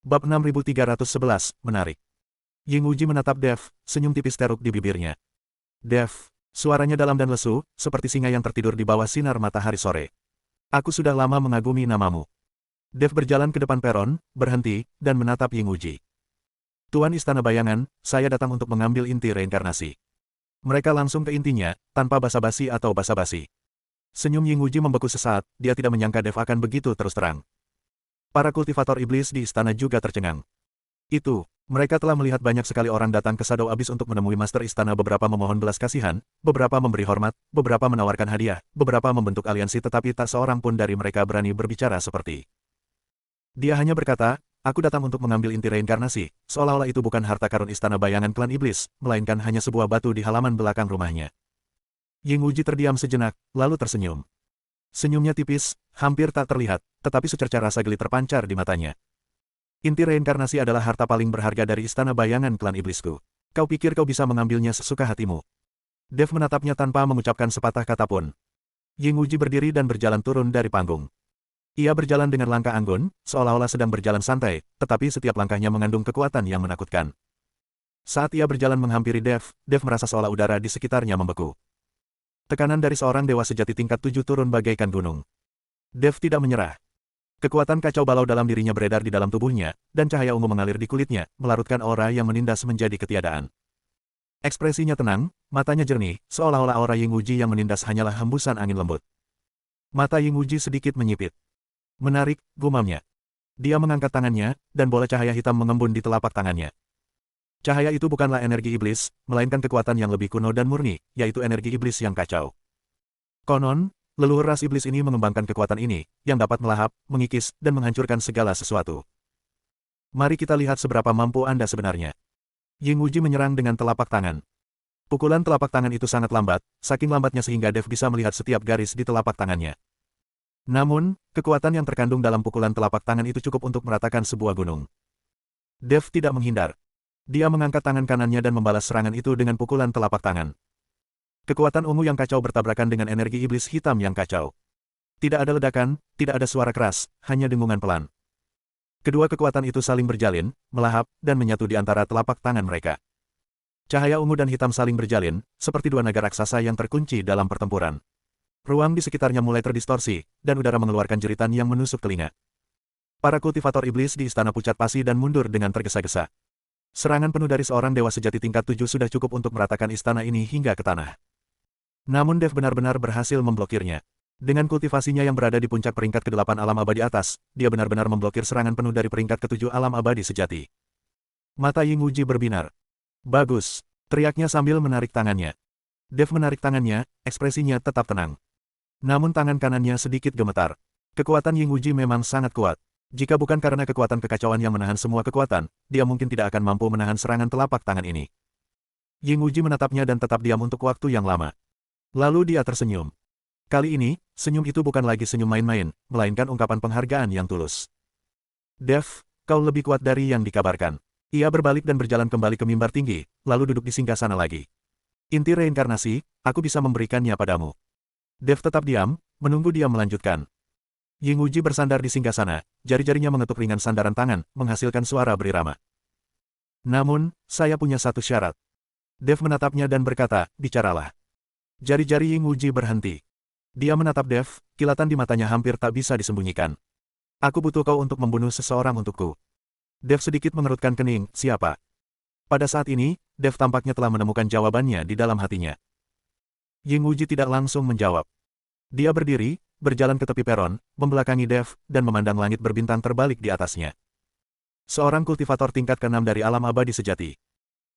Bab 6311, menarik. Ying Wuji menatap Dev, senyum tipis teruk di bibirnya. Dev, suaranya dalam dan lesu, seperti singa yang tertidur di bawah sinar matahari sore. Aku sudah lama mengagumi namamu. Dev berjalan ke depan peron, berhenti, dan menatap Ying Wuji. Tuan Istana Bayangan, saya datang untuk mengambil inti reinkarnasi. Mereka langsung ke intinya, tanpa basa-basi atau basa-basi. Senyum Ying Wuji membeku sesaat, dia tidak menyangka Dev akan begitu terus terang. Para kultivator iblis di istana juga tercengang. Mereka telah melihat banyak sekali orang datang ke Shadow Abyss untuk menemui Master Istana, beberapa memohon belas kasihan, beberapa memberi hormat, beberapa menawarkan hadiah, beberapa membentuk aliansi, tetapi tak seorang pun dari mereka berani berbicara seperti. Dia hanya berkata, aku datang untuk mengambil inti reinkarnasi, seolah-olah itu bukan harta karun Istana Bayangan Klan Iblis, melainkan hanya sebuah batu di halaman belakang rumahnya. Ying Wuji terdiam sejenak, lalu tersenyum. Senyumnya tipis, hampir tak terlihat, tetapi secerca rasa geli terpancar di matanya. Inti reinkarnasi adalah harta paling berharga dari Istana Bayangan Klan Iblisku. Kau pikir kau bisa mengambilnya sesuka hatimu? Dev menatapnya tanpa mengucapkan sepatah kata pun. Ying Wuji berdiri dan berjalan turun dari panggung. Ia berjalan dengan langkah anggun, seolah-olah sedang berjalan santai, tetapi setiap langkahnya mengandung kekuatan yang menakutkan. Saat ia berjalan menghampiri Dev merasa seolah udara di sekitarnya membeku. Tekanan dari seorang dewa sejati tingkat 7 turun bagaikan gunung. Dev tidak menyerah. Kekuatan kacau balau dalam dirinya beredar di dalam tubuhnya, dan cahaya ungu mengalir di kulitnya, melarutkan aura yang menindas menjadi ketiadaan. Ekspresinya tenang, matanya jernih, seolah-olah aura Ying Wuji yang menindas hanyalah hembusan angin lembut. Mata Ying Wuji sedikit menyipit. Menarik, gumamnya. Dia mengangkat tangannya, dan bola cahaya hitam mengembun di telapak tangannya. Cahaya itu bukanlah energi iblis, melainkan kekuatan yang lebih kuno dan murni, yaitu energi iblis yang kacau. Konon, leluhur ras iblis ini mengembangkan kekuatan ini, yang dapat melahap, mengikis, dan menghancurkan segala sesuatu. Mari kita lihat seberapa mampu Anda sebenarnya. Ying Wuji menyerang dengan telapak tangan. Pukulan telapak tangan itu sangat lambat, saking lambatnya sehingga Dev bisa melihat setiap garis di telapak tangannya. Namun, kekuatan yang terkandung dalam pukulan telapak tangan itu cukup untuk meratakan sebuah gunung. Dev tidak menghindar. Dia mengangkat tangan kanannya dan membalas serangan itu dengan pukulan telapak tangan. Kekuatan ungu yang kacau bertabrakan dengan energi iblis hitam yang kacau. Tidak ada ledakan, tidak ada suara keras, hanya dengungan pelan. Kedua kekuatan itu saling berjalin, melahap, dan menyatu di antara telapak tangan mereka. Cahaya ungu dan hitam saling berjalin, seperti dua naga raksasa yang terkunci dalam pertempuran. Ruang di sekitarnya mulai terdistorsi, dan udara mengeluarkan jeritan yang menusuk telinga. Para kultivator iblis di istana pucat pasi dan mundur dengan tergesa-gesa. Serangan penuh dari seorang dewa sejati tingkat 7 sudah cukup untuk meratakan istana ini hingga ke tanah. Namun Dev benar-benar berhasil memblokirnya. Dengan kultivasinya yang berada di puncak peringkat ke-8 alam abadi atas, dia benar-benar memblokir serangan penuh dari peringkat ke-7 alam abadi sejati. Mata Ying Wuji berbinar. Bagus, teriaknya sambil menarik tangannya. Dev menarik tangannya, ekspresinya tetap tenang. Namun tangan kanannya sedikit gemetar. Kekuatan Ying Wuji memang sangat kuat. Jika bukan karena kekuatan kekacauan yang menahan semua kekuatan, dia mungkin tidak akan mampu menahan serangan telapak tangan ini. Ying Wuji menatapnya dan tetap diam untuk waktu yang lama. Lalu dia tersenyum. Kali ini, senyum itu bukan lagi senyum main-main, melainkan ungkapan penghargaan yang tulus. Dev, kau lebih kuat dari yang dikabarkan. Ia berbalik dan berjalan kembali ke mimbar tinggi, lalu duduk di singgasana lagi. Inti reinkarnasi, aku bisa memberikannya padamu. Dev tetap diam, menunggu dia melanjutkan. Ying Wuji bersandar di singgasana, jari-jarinya mengetuk ringan sandaran tangan, menghasilkan suara berirama. Namun, saya punya satu syarat. Dev menatapnya dan berkata, bicaralah. Jari-jari Ying Wuji berhenti. Dia menatap Dev, kilatan di matanya hampir tak bisa disembunyikan. Aku butuh kau untuk membunuh seseorang untukku. Dev sedikit mengerutkan kening, siapa? Pada saat ini, Dev tampaknya telah menemukan jawabannya di dalam hatinya. Ying Wuji tidak langsung menjawab. Dia berdiri, berjalan ke tepi peron, membelakangi Dev, dan memandang langit berbintang terbalik di atasnya. Seorang kultivator tingkat ke-6 dari alam abadi sejati.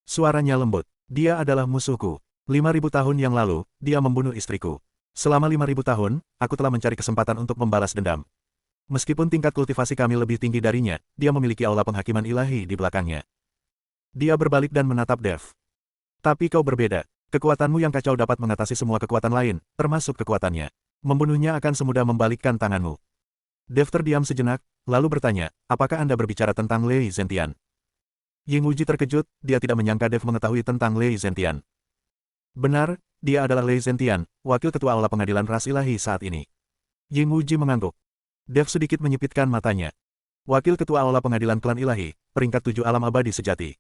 Suaranya lembut. Dia adalah musuhku. 5.000 tahun yang lalu, dia membunuh istriku. Selama 5.000 tahun, aku telah mencari kesempatan untuk membalas dendam. Meskipun tingkat kultivasi kami lebih tinggi darinya, dia memiliki aula penghakiman ilahi di belakangnya. Dia berbalik dan menatap Dev. Tapi kau berbeda. Kekuatanmu yang kacau dapat mengatasi semua kekuatan lain, termasuk kekuatannya. Membunuhnya akan semudah membalikkan tanganmu. Dev terdiam sejenak, lalu bertanya, apakah Anda berbicara tentang Lei Zentian? Ying Wuji terkejut, dia tidak menyangka Dev mengetahui tentang Lei Zentian. Benar, dia adalah Lei Zentian, wakil ketua aula pengadilan ras ilahi saat ini. Ying Wuji mengangguk. Dev sedikit menyipitkan matanya. Wakil Ketua Aula Pengadilan Klan Ilahi, peringkat 7 alam abadi sejati.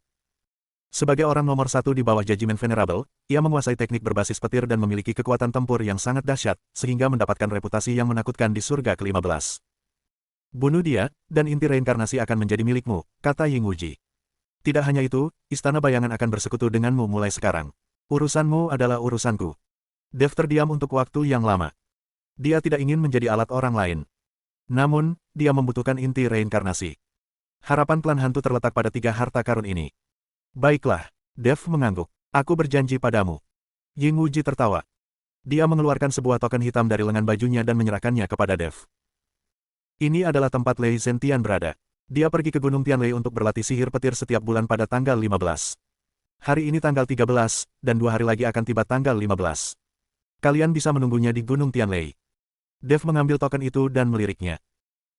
Sebagai orang nomor 1 di bawah Judgment Venerable, ia menguasai teknik berbasis petir dan memiliki kekuatan tempur yang sangat dahsyat, sehingga mendapatkan reputasi yang menakutkan di surga ke-15. Bunuh dia, dan inti reinkarnasi akan menjadi milikmu, kata Ying Wuji. Tidak hanya itu, Istana Bayangan akan bersekutu denganmu mulai sekarang. Urusanmu adalah urusanku. Dev terdiam untuk waktu yang lama. Dia tidak ingin menjadi alat orang lain. Namun, dia membutuhkan inti reinkarnasi. Harapan klan hantu terletak pada 3 harta karun ini. Baiklah, Dev mengangguk. Aku berjanji padamu. Ying Wuji tertawa. Dia mengeluarkan sebuah token hitam dari lengan bajunya dan menyerahkannya kepada Dev. Ini adalah tempat Lei Zentian berada. Dia pergi ke Gunung Tianlei untuk berlatih sihir petir setiap bulan pada tanggal 15. Hari ini tanggal 13, dan 2 hari lagi akan tiba tanggal 15. Kalian bisa menunggunya di Gunung Tianlei. Dev mengambil token itu dan meliriknya.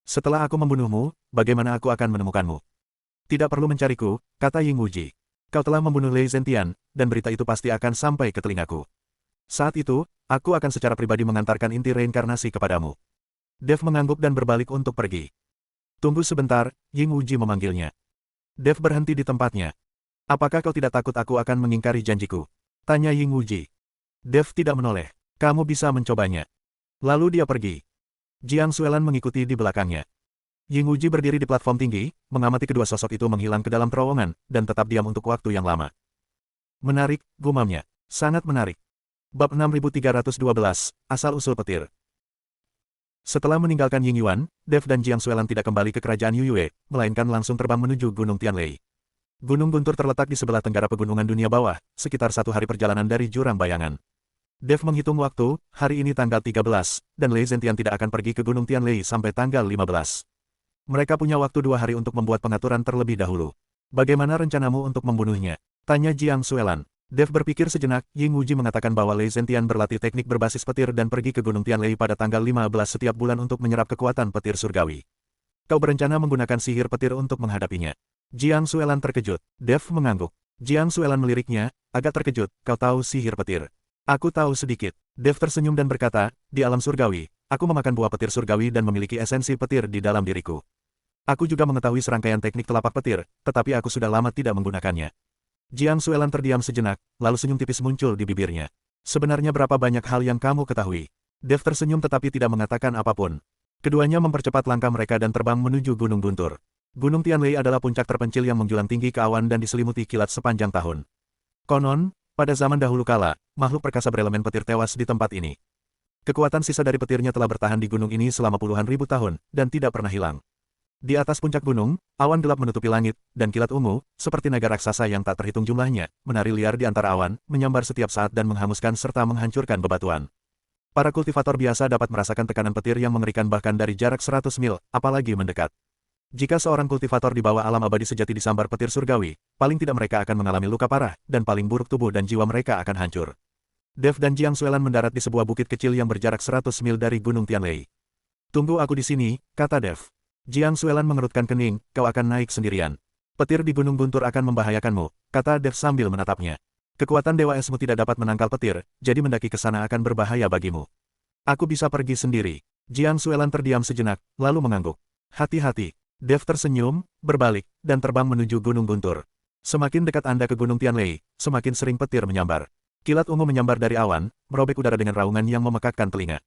Setelah aku membunuhmu, bagaimana aku akan menemukanmu? Tidak perlu mencariku, kata Ying Wuji. Kau telah membunuh Lei Zentian, dan berita itu pasti akan sampai ke telingaku. Saat itu, aku akan secara pribadi mengantarkan inti reinkarnasi kepadamu. Dev mengangguk dan berbalik untuk pergi. Tunggu sebentar, Ying Wuji memanggilnya. Dev berhenti di tempatnya. Apakah kau tidak takut aku akan mengingkari janjiku? Tanya Ying Wuji. Dev tidak menoleh. Kamu bisa mencobanya. Lalu dia pergi. Jiang Xuelan mengikuti di belakangnya. Ying Wuji berdiri di platform tinggi, mengamati kedua sosok itu menghilang ke dalam terowongan, dan tetap diam untuk waktu yang lama. Menarik, gumamnya. Sangat menarik. Bab 6312, Asal-usul petir. Setelah meninggalkan Ying Yuan, Dev dan Jiang Xuelan tidak kembali ke kerajaan Yuyue, melainkan langsung terbang menuju Gunung Tianlei. Gunung Guntur terletak di sebelah tenggara pegunungan dunia bawah, sekitar 1 hari perjalanan dari Jurang Bayangan. Dev menghitung waktu, hari ini tanggal 13, dan Lei Zentian tidak akan pergi ke Gunung Tianlei sampai tanggal 15. Mereka punya waktu 2 hari untuk membuat pengaturan terlebih dahulu. Bagaimana rencanamu untuk membunuhnya? Tanya Jiang Xuelan. Dev berpikir sejenak, Ying Wuji mengatakan bahwa Lei Zentian berlatih teknik berbasis petir dan pergi ke Gunung Tianlei pada tanggal 15 setiap bulan untuk menyerap kekuatan petir surgawi. Kau berencana menggunakan sihir petir untuk menghadapinya. Jiang Xuelan terkejut. Dev mengangguk. Jiang Xuelan meliriknya, agak terkejut, kau tahu sihir petir. Aku tahu sedikit. Dev tersenyum dan berkata, di alam surgawi, aku memakan buah petir surgawi dan memiliki esensi petir di dalam diriku. Aku juga mengetahui serangkaian teknik telapak petir, tetapi aku sudah lama tidak menggunakannya. Jiang Xuelan terdiam sejenak, lalu senyum tipis muncul di bibirnya. Sebenarnya berapa banyak hal yang kamu ketahui? Dev tersenyum tetapi tidak mengatakan apapun. Keduanya mempercepat langkah mereka dan terbang menuju Gunung Guntur. Gunung Tianlei adalah puncak terpencil yang menjulang tinggi ke awan dan diselimuti kilat sepanjang tahun. Konon, pada zaman dahulu kala, makhluk perkasa berelemen petir tewas di tempat ini. Kekuatan sisa dari petirnya telah bertahan di gunung ini selama puluhan ribu tahun, dan tidak pernah hilang. Di atas puncak gunung, awan gelap menutupi langit, dan kilat ungu, seperti naga raksasa yang tak terhitung jumlahnya, menari liar di antara awan, menyambar setiap saat dan menghanguskan serta menghancurkan bebatuan. Para kultivator biasa dapat merasakan tekanan petir yang mengerikan bahkan dari jarak 100 mil, apalagi mendekat. Jika seorang kultivator di bawah alam abadi sejati disambar petir surgawi, paling tidak mereka akan mengalami luka parah, dan paling buruk tubuh dan jiwa mereka akan hancur. Dev dan Jiang Xuelan mendarat di sebuah bukit kecil yang berjarak 100 mil dari Gunung Tianlei. Tunggu aku di sini, kata Dev. Jiang Xuelan mengerutkan kening, kau akan naik sendirian. Petir di Gunung Guntur akan membahayakanmu, kata Dev sambil menatapnya. Kekuatan Dewa Esmu tidak dapat menangkal petir, jadi mendaki ke sana akan berbahaya bagimu. Aku bisa pergi sendiri. Jiang Xuelan terdiam sejenak, lalu mengangguk. Hati-hati. Dev tersenyum, berbalik, dan terbang menuju Gunung Guntur. Semakin dekat Anda ke Gunung Tianlei, semakin sering petir menyambar. Kilat ungu menyambar dari awan, merobek udara dengan raungan yang memekakkan telinga.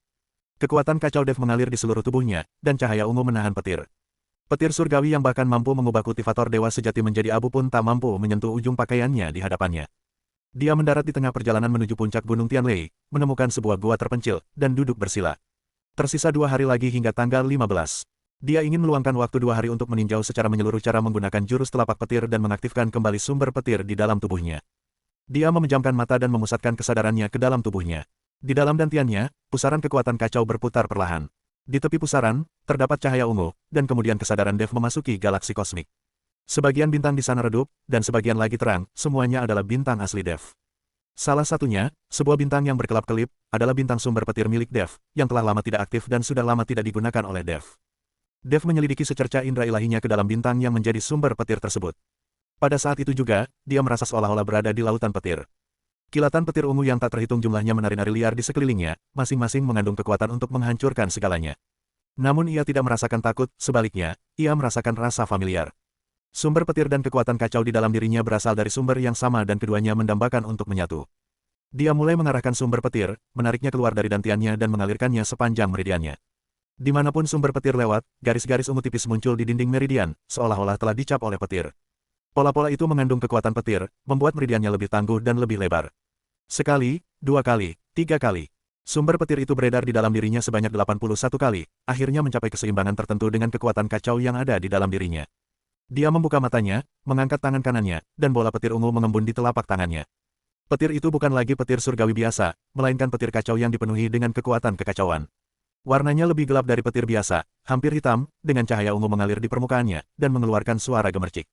Kekuatan kacau Dev mengalir di seluruh tubuhnya, dan cahaya ungu menahan petir. Petir surgawi yang bahkan mampu mengubah kultivator dewa sejati menjadi abu pun tak mampu menyentuh ujung pakaiannya di hadapannya. Dia mendarat di tengah perjalanan menuju puncak Gunung Tianlei, menemukan sebuah gua terpencil, dan duduk bersila. Tersisa 2 hari lagi hingga tanggal 15. Dia ingin meluangkan waktu 2 hari untuk meninjau secara menyeluruh cara menggunakan jurus telapak petir dan mengaktifkan kembali sumber petir di dalam tubuhnya. Dia memejamkan mata dan memusatkan kesadarannya ke dalam tubuhnya. Di dalam dantiannya, pusaran kekuatan kacau berputar perlahan. Di tepi pusaran, terdapat cahaya ungu, dan kemudian kesadaran Dev memasuki galaksi kosmik. Sebagian bintang di sana redup, dan sebagian lagi terang, semuanya adalah bintang asli Dev. Salah satunya, sebuah bintang yang berkelap-kelip, adalah bintang sumber petir milik Dev, yang telah lama tidak aktif dan sudah lama tidak digunakan oleh Dev. Dev menyelidiki secerca indera ilahinya ke dalam bintang yang menjadi sumber petir tersebut. Pada saat itu juga, dia merasa seolah-olah berada di lautan petir. Kilatan petir ungu yang tak terhitung jumlahnya menari-nari liar di sekelilingnya, masing-masing mengandung kekuatan untuk menghancurkan segalanya. Namun ia tidak merasakan takut, sebaliknya, ia merasakan rasa familiar. Sumber petir dan kekuatan kacau di dalam dirinya berasal dari sumber yang sama dan keduanya mendambakan untuk menyatu. Dia mulai mengarahkan sumber petir, menariknya keluar dari dantiannya dan mengalirkannya sepanjang meridiannya. Dimanapun sumber petir lewat, garis-garis ungu tipis muncul di dinding meridian, seolah-olah telah dicap oleh petir. Pola-pola itu mengandung kekuatan petir, membuat meridiannya lebih tangguh dan lebih lebar. Sekali, 2 kali, 3 kali. Sumber petir itu beredar di dalam dirinya sebanyak 81 kali, akhirnya mencapai keseimbangan tertentu dengan kekuatan kacau yang ada di dalam dirinya. Dia membuka matanya, mengangkat tangan kanannya, dan bola petir ungu mengembun di telapak tangannya. Petir itu bukan lagi petir surgawi biasa, melainkan petir kacau yang dipenuhi dengan kekuatan kekacauan. Warnanya lebih gelap dari petir biasa, hampir hitam, dengan cahaya ungu mengalir di permukaannya, dan mengeluarkan suara gemercik.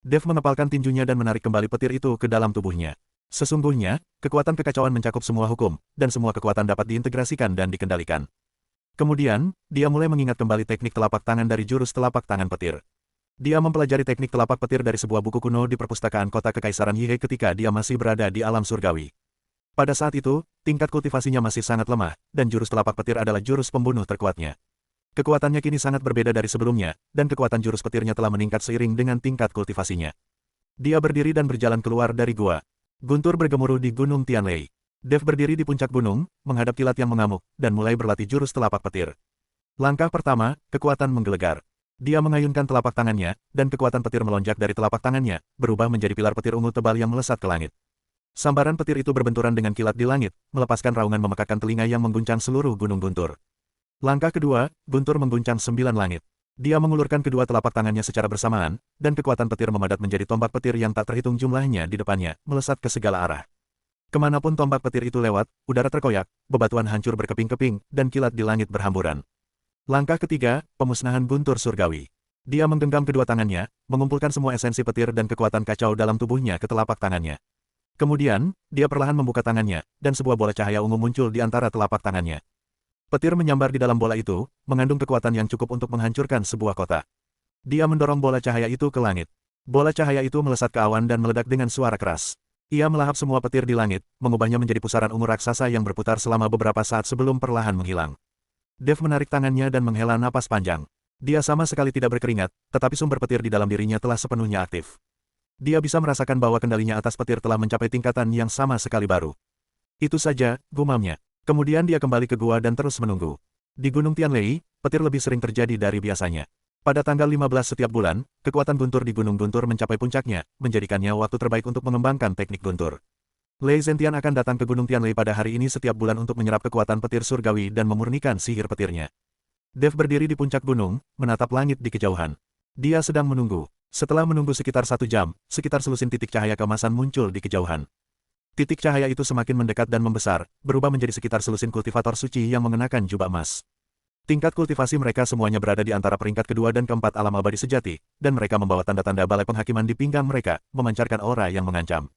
Dev mengepalkan tinjunya dan menarik kembali petir itu ke dalam tubuhnya. Sesungguhnya, kekuatan kekacauan mencakup semua hukum, dan semua kekuatan dapat diintegrasikan dan dikendalikan. Kemudian, dia mulai mengingat kembali teknik telapak tangan dari jurus telapak tangan petir. Dia mempelajari teknik telapak petir dari sebuah buku kuno di perpustakaan kota Kekaisaran Yihe ketika dia masih berada di alam surgawi. Pada saat itu, tingkat kultivasinya masih sangat lemah, dan jurus telapak petir adalah jurus pembunuh terkuatnya. Kekuatannya kini sangat berbeda dari sebelumnya, dan kekuatan jurus petirnya telah meningkat seiring dengan tingkat kultivasinya. Dia berdiri dan berjalan keluar dari gua. Guntur bergemuruh di Gunung Tianlei. Dev berdiri di puncak gunung, menghadap kilat yang mengamuk, dan mulai berlatih jurus telapak petir. Langkah pertama, kekuatan menggelegar. Dia mengayunkan telapak tangannya, dan kekuatan petir melonjak dari telapak tangannya, berubah menjadi pilar petir ungu tebal yang melesat ke langit. Sambaran petir itu berbenturan dengan kilat di langit, melepaskan raungan memekakkan telinga yang mengguncang seluruh gunung Guntur. Langkah kedua, Guntur mengguncang 9 langit. Dia mengulurkan kedua telapak tangannya secara bersamaan, dan kekuatan petir memadat menjadi tombak petir yang tak terhitung jumlahnya di depannya, melesat ke segala arah. Kemanapun tombak petir itu lewat, udara terkoyak, bebatuan hancur berkeping-keping, dan kilat di langit berhamburan. Langkah ketiga, pemusnahan Guntur surgawi. Dia menggenggam kedua tangannya, mengumpulkan semua esensi petir dan kekuatan kacau dalam tubuhnya ke telapak tangannya. Kemudian, dia perlahan membuka tangannya, dan sebuah bola cahaya ungu muncul di antara telapak tangannya. Petir menyambar di dalam bola itu, mengandung kekuatan yang cukup untuk menghancurkan sebuah kota. Dia mendorong bola cahaya itu ke langit. Bola cahaya itu melesat ke awan dan meledak dengan suara keras. Ia melahap semua petir di langit, mengubahnya menjadi pusaran ungu raksasa yang berputar selama beberapa saat sebelum perlahan menghilang. Dev menarik tangannya dan menghela napas panjang. Dia sama sekali tidak berkeringat, tetapi sumber petir di dalam dirinya telah sepenuhnya aktif. Dia bisa merasakan bahwa kendalinya atas petir telah mencapai tingkatan yang sama sekali baru. Itu saja, gumamnya. Kemudian dia kembali ke gua dan terus menunggu. Di Gunung Tianlei, petir lebih sering terjadi dari biasanya. Pada tanggal 15 setiap bulan, kekuatan Guntur di Gunung Guntur mencapai puncaknya, menjadikannya waktu terbaik untuk mengembangkan teknik Guntur. Lei Zentian akan datang ke Gunung Tianlei pada hari ini setiap bulan untuk menyerap kekuatan petir surgawi dan memurnikan sihir petirnya. Dev berdiri di puncak gunung, menatap langit di kejauhan. Dia sedang menunggu. Setelah menunggu sekitar 1 jam, sekitar selusin titik cahaya keemasan muncul di kejauhan. Titik cahaya itu semakin mendekat dan membesar, berubah menjadi sekitar selusin kultivator suci yang mengenakan jubah emas. Tingkat kultivasi mereka semuanya berada di antara peringkat kedua dan keempat alam abadi sejati, dan mereka membawa tanda-tanda balai penghakiman di pinggang mereka, memancarkan aura yang mengancam.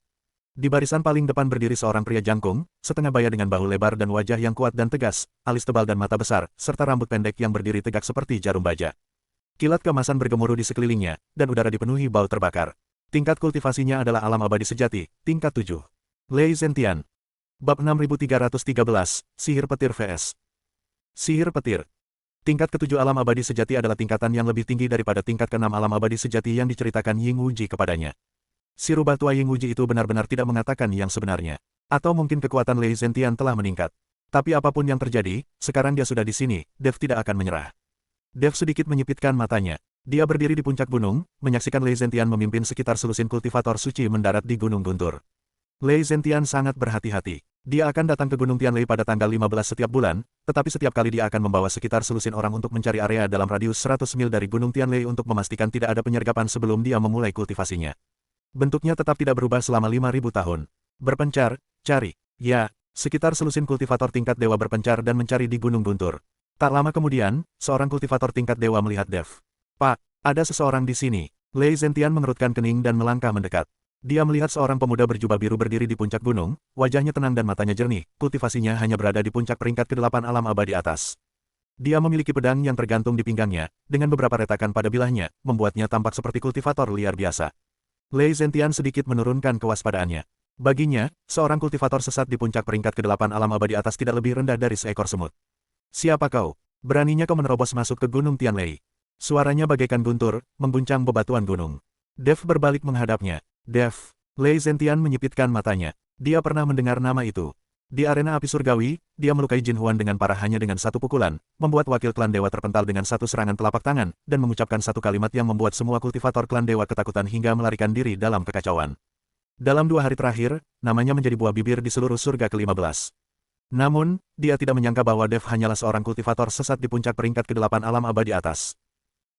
Di barisan paling depan berdiri seorang pria jangkung, setengah baya dengan bahu lebar dan wajah yang kuat dan tegas, alis tebal dan mata besar, serta rambut pendek yang berdiri tegak seperti jarum baja. Kilat keemasan bergemuruh di sekelilingnya, dan udara dipenuhi bau terbakar. Tingkat kultivasinya adalah alam abadi sejati, tingkat 7. Lei Zentian. Bab 6313, Sihir Petir vs. Sihir Petir. Tingkat ke-7 alam abadi sejati adalah tingkatan yang lebih tinggi daripada tingkat ke-6 alam abadi sejati yang diceritakan Ying Wuji kepadanya. Si rubah tua Ying Wuji itu benar-benar tidak mengatakan yang sebenarnya. Atau mungkin kekuatan Lei Zentian telah meningkat. Tapi apapun yang terjadi, sekarang dia sudah di sini, Dev tidak akan menyerah. Dev sedikit menyipitkan matanya. Dia berdiri di puncak gunung, menyaksikan Lei Zentian memimpin sekitar selusin kultivator suci mendarat di Gunung Guntur. Lei Zentian sangat berhati-hati. Dia akan datang ke Gunung Tianlei pada tanggal 15 setiap bulan, tetapi setiap kali dia akan membawa sekitar selusin orang untuk mencari area dalam radius 100 mil dari Gunung Tianlei untuk memastikan tidak ada penyergapan sebelum dia memulai kultivasinya. Bentuknya tetap tidak berubah selama 5.000 tahun. Berpencar, cari. Ya, sekitar selusin kultivator tingkat dewa berpencar dan mencari di Gunung Guntur. Tak lama kemudian, seorang kultivator tingkat dewa melihat Dev. Pak, ada seseorang di sini. Lei Zentian mengerutkan kening dan melangkah mendekat. Dia melihat seorang pemuda berjubah biru berdiri di puncak gunung, wajahnya tenang dan matanya jernih, kultivasinya hanya berada di puncak peringkat ke-8 alam abadi atas. Dia memiliki pedang yang tergantung di pinggangnya, dengan beberapa retakan pada bilahnya, membuatnya tampak seperti kultivator liar biasa. Lei Zentian sedikit menurunkan kewaspadaannya. Baginya, seorang kultivator sesat di puncak peringkat ke-8 alam abadi atas tidak lebih rendah dari seekor semut. Siapa kau? Beraninya kau menerobos masuk ke Gunung Tianlei. Suaranya bagaikan guntur, mengguncang bebatuan gunung. Dev berbalik menghadapnya. Dev. Lei Zentian menyipitkan matanya. Dia pernah mendengar nama itu. Di arena api surgawi, dia melukai Jin Huan dengan parah hanya dengan satu pukulan, membuat wakil klan dewa terpental dengan satu serangan telapak tangan, dan mengucapkan satu kalimat yang membuat semua kultivator klan dewa ketakutan hingga melarikan diri dalam kekacauan. Dalam 2 hari terakhir, namanya menjadi buah bibir di seluruh surga ke-15. Namun, dia tidak menyangka bahwa Dev hanyalah seorang kultivator sesat di puncak peringkat ke-8 alam abadi atas.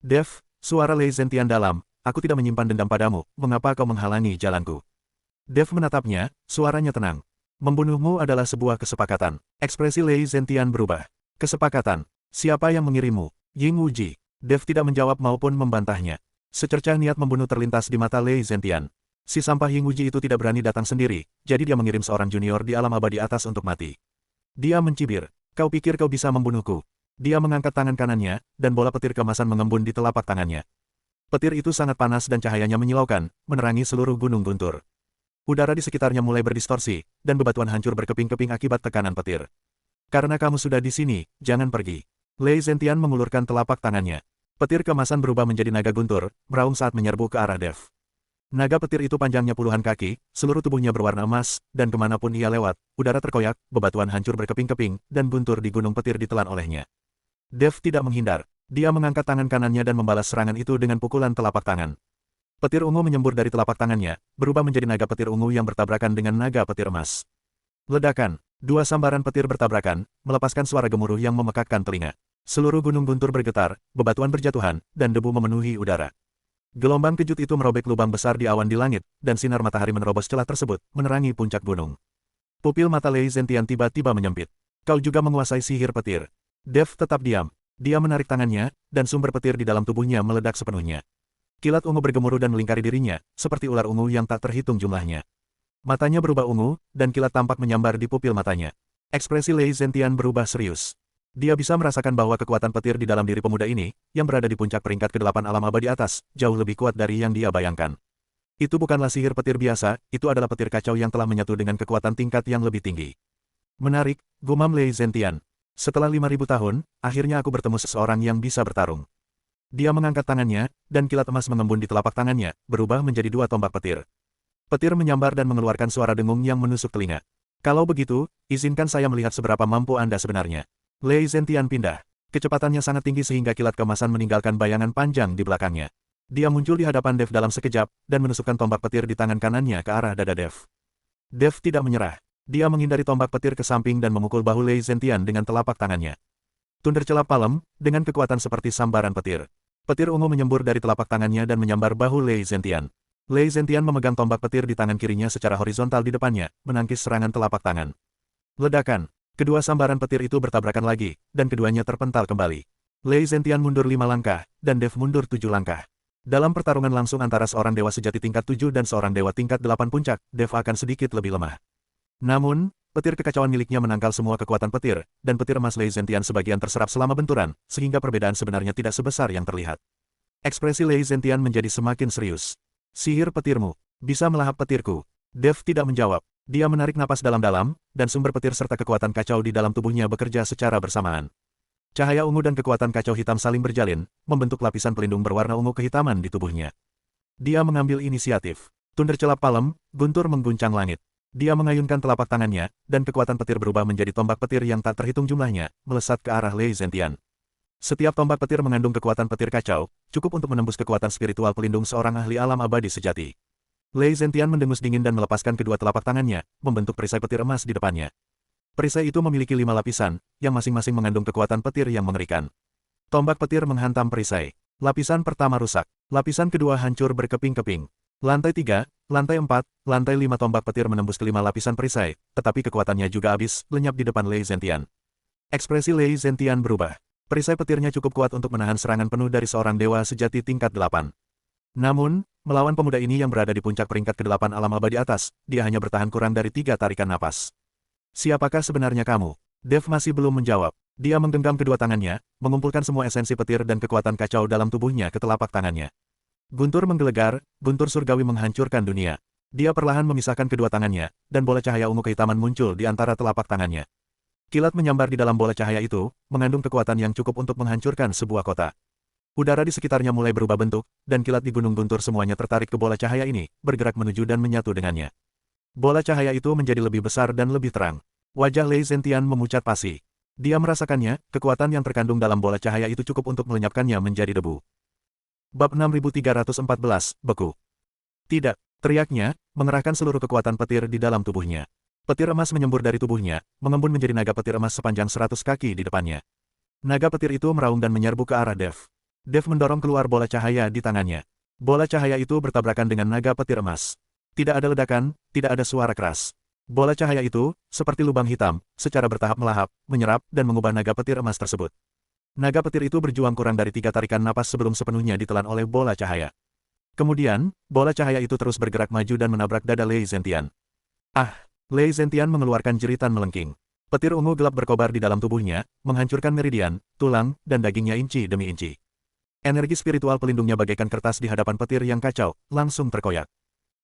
Dev, suara Lei Zentian dalam, aku tidak menyimpan dendam padamu, mengapa kau menghalangi jalanku? Dev menatapnya, suaranya tenang. Membunuhmu adalah sebuah kesepakatan. Ekspresi Lei Zentian berubah. Kesepakatan. Siapa yang mengirimmu? Ying Wuji. Dev tidak menjawab maupun membantahnya. Secercah niat membunuh terlintas di mata Lei Zentian. Si sampah Ying Wuji itu tidak berani datang sendiri, jadi dia mengirim seorang junior di alam abadi atas untuk mati. Dia mencibir. Kau pikir kau bisa membunuhku? Dia mengangkat tangan kanannya, dan bola petir keemasan mengembun di telapak tangannya. Petir itu sangat panas dan cahayanya menyilaukan, menerangi seluruh gunung guntur. Udara di sekitarnya mulai berdistorsi, dan bebatuan hancur berkeping-keping akibat tekanan petir. Karena kamu sudah di sini, jangan pergi. Lei Zentian mengulurkan telapak tangannya. Petir keemasan berubah menjadi naga guntur, meraung saat menyerbu ke arah Dev. Naga petir itu panjangnya puluhan kaki, seluruh tubuhnya berwarna emas, dan kemanapun ia lewat, udara terkoyak, bebatuan hancur berkeping-keping, dan guntur di gunung petir ditelan olehnya. Dev tidak menghindar. Dia mengangkat tangan kanannya dan membalas serangan itu dengan pukulan telapak tangan. Petir ungu menyembur dari telapak tangannya, berubah menjadi naga petir ungu yang bertabrakan dengan naga petir emas. Ledakan. 2 sambaran petir bertabrakan, melepaskan suara gemuruh yang memekakkan telinga. Seluruh gunung guntur bergetar, bebatuan berjatuhan, dan debu memenuhi udara. Gelombang kejut itu merobek lubang besar di awan di langit, dan sinar matahari menerobos celah tersebut, menerangi puncak gunung. Pupil mata Lei Zentian tiba-tiba menyempit. Kau juga menguasai sihir petir. Dev tetap diam. Dia menarik tangannya, dan sumber petir di dalam tubuhnya meledak sepenuhnya. Kilat ungu bergemuruh dan melingkari dirinya, seperti ular ungu yang tak terhitung jumlahnya. Matanya berubah ungu, dan kilat tampak menyambar di pupil matanya. Ekspresi Lei Zentian berubah serius. Dia bisa merasakan bahwa kekuatan petir di dalam diri pemuda ini, yang berada di puncak peringkat ke-8 alam abadi atas, jauh lebih kuat dari yang dia bayangkan. Itu bukanlah sihir petir biasa, itu adalah petir kacau yang telah menyatu dengan kekuatan tingkat yang lebih tinggi. Menarik, gumam Lei Zentian. Setelah 5.000 tahun, akhirnya aku bertemu seseorang yang bisa bertarung. Dia mengangkat tangannya, dan kilat emas mengembun di telapak tangannya, berubah menjadi 2 tombak petir. Petir menyambar dan mengeluarkan suara dengung yang menusuk telinga. Kalau begitu, izinkan saya melihat seberapa mampu Anda sebenarnya. Lei Zentian pindah. Kecepatannya sangat tinggi sehingga kilat keemasan meninggalkan bayangan panjang di belakangnya. Dia muncul di hadapan Dev dalam sekejap, dan menusukkan tombak petir di tangan kanannya ke arah dada Dev. Dev tidak menyerah. Dia menghindari tombak petir ke samping dan memukul bahu Lei Zentian dengan telapak tangannya. Thundercelap Palem, dengan kekuatan seperti sambaran petir. Petir ungu menyembur dari telapak tangannya dan menyambar bahu Lei Zentian. Lei Zentian memegang tombak petir di tangan kirinya secara horizontal di depannya, menangkis serangan telapak tangan. Ledakan. Kedua sambaran petir itu bertabrakan lagi, dan keduanya terpental kembali. Lei Zentian mundur 5 langkah, dan Dev mundur 7 langkah. Dalam pertarungan langsung antara seorang dewa sejati tingkat 7 dan seorang dewa tingkat 8 puncak, Dev akan sedikit lebih lemah. Namun, petir kekacauan miliknya menangkal semua kekuatan petir, dan petir emas Lei Zentian sebagian terserap selama benturan, sehingga perbedaan sebenarnya tidak sebesar yang terlihat. Ekspresi Lei Zentian menjadi semakin serius. Sihir petirmu, bisa melahap petirku. Dev tidak menjawab. Dia menarik napas dalam-dalam, dan sumber petir serta kekuatan kacau di dalam tubuhnya bekerja secara bersamaan. Cahaya ungu dan kekuatan kacau hitam saling berjalin, membentuk lapisan pelindung berwarna ungu kehitaman di tubuhnya. Dia mengambil inisiatif. Thundercelap Palem, guntur mengguncang langit. Dia mengayunkan telapak tangannya, dan kekuatan petir berubah menjadi tombak petir yang tak terhitung jumlahnya, melesat ke arah Lei Zentian. Setiap tombak petir mengandung kekuatan petir kacau, cukup untuk menembus kekuatan spiritual pelindung seorang ahli alam abadi sejati. Lei Zentian mendengus dingin dan melepaskan kedua telapak tangannya, membentuk perisai petir emas di depannya. Perisai itu memiliki 5 lapisan, yang masing-masing mengandung kekuatan petir yang mengerikan. Tombak petir menghantam perisai. Lapisan pertama rusak. Lapisan kedua hancur berkeping-keping. Lantai 3, lantai 4, lantai 5 tombak petir menembus ke-5 lapisan perisai, tetapi kekuatannya juga habis, lenyap di depan Lei Zentian. Ekspresi Lei Zentian berubah. Perisai petirnya cukup kuat untuk menahan serangan penuh dari seorang dewa sejati tingkat 8. Namun, melawan pemuda ini yang berada di puncak peringkat ke-8 alam abadi atas, dia hanya bertahan kurang dari 3 tarikan napas. Siapakah sebenarnya kamu? Dev masih belum menjawab. Dia menggenggam kedua tangannya, mengumpulkan semua esensi petir dan kekuatan kacau dalam tubuhnya ke telapak tangannya. Guntur menggelegar, guntur surgawi menghancurkan dunia. Dia perlahan memisahkan kedua tangannya, dan bola cahaya ungu kehitaman muncul di antara telapak tangannya. Kilat menyambar di dalam bola cahaya itu, mengandung kekuatan yang cukup untuk menghancurkan sebuah kota. Udara di sekitarnya mulai berubah bentuk, dan kilat di Gunung Guntur semuanya tertarik ke bola cahaya ini, bergerak menuju dan menyatu dengannya. Bola cahaya itu menjadi lebih besar dan lebih terang. Wajah Lei Zentian memucat pasi. Dia merasakannya, kekuatan yang terkandung dalam bola cahaya itu cukup untuk melenyapkannya menjadi debu. Bab 6314, Beku. Tidak, teriaknya, mengerahkan seluruh kekuatan petir di dalam tubuhnya. Petir emas menyembur dari tubuhnya, mengembun menjadi naga petir emas sepanjang 100 kaki di depannya. Naga petir itu meraung dan menyerbu ke arah Dev. Dev mendorong keluar bola cahaya di tangannya. Bola cahaya itu bertabrakan dengan naga petir emas. Tidak ada ledakan, tidak ada suara keras. Bola cahaya itu, seperti lubang hitam, secara bertahap melahap, menyerap, dan mengubah naga petir emas tersebut. Naga petir itu berjuang kurang dari 3 tarikan napas sebelum sepenuhnya ditelan oleh bola cahaya. Kemudian, bola cahaya itu terus bergerak maju dan menabrak dada Lei Zentian. Ah! Lei Zentian mengeluarkan jeritan melengking. Petir ungu gelap berkobar di dalam tubuhnya, menghancurkan meridian, tulang, dan dagingnya inci demi inci. Energi spiritual pelindungnya bagaikan kertas di hadapan petir yang kacau, langsung terkoyak.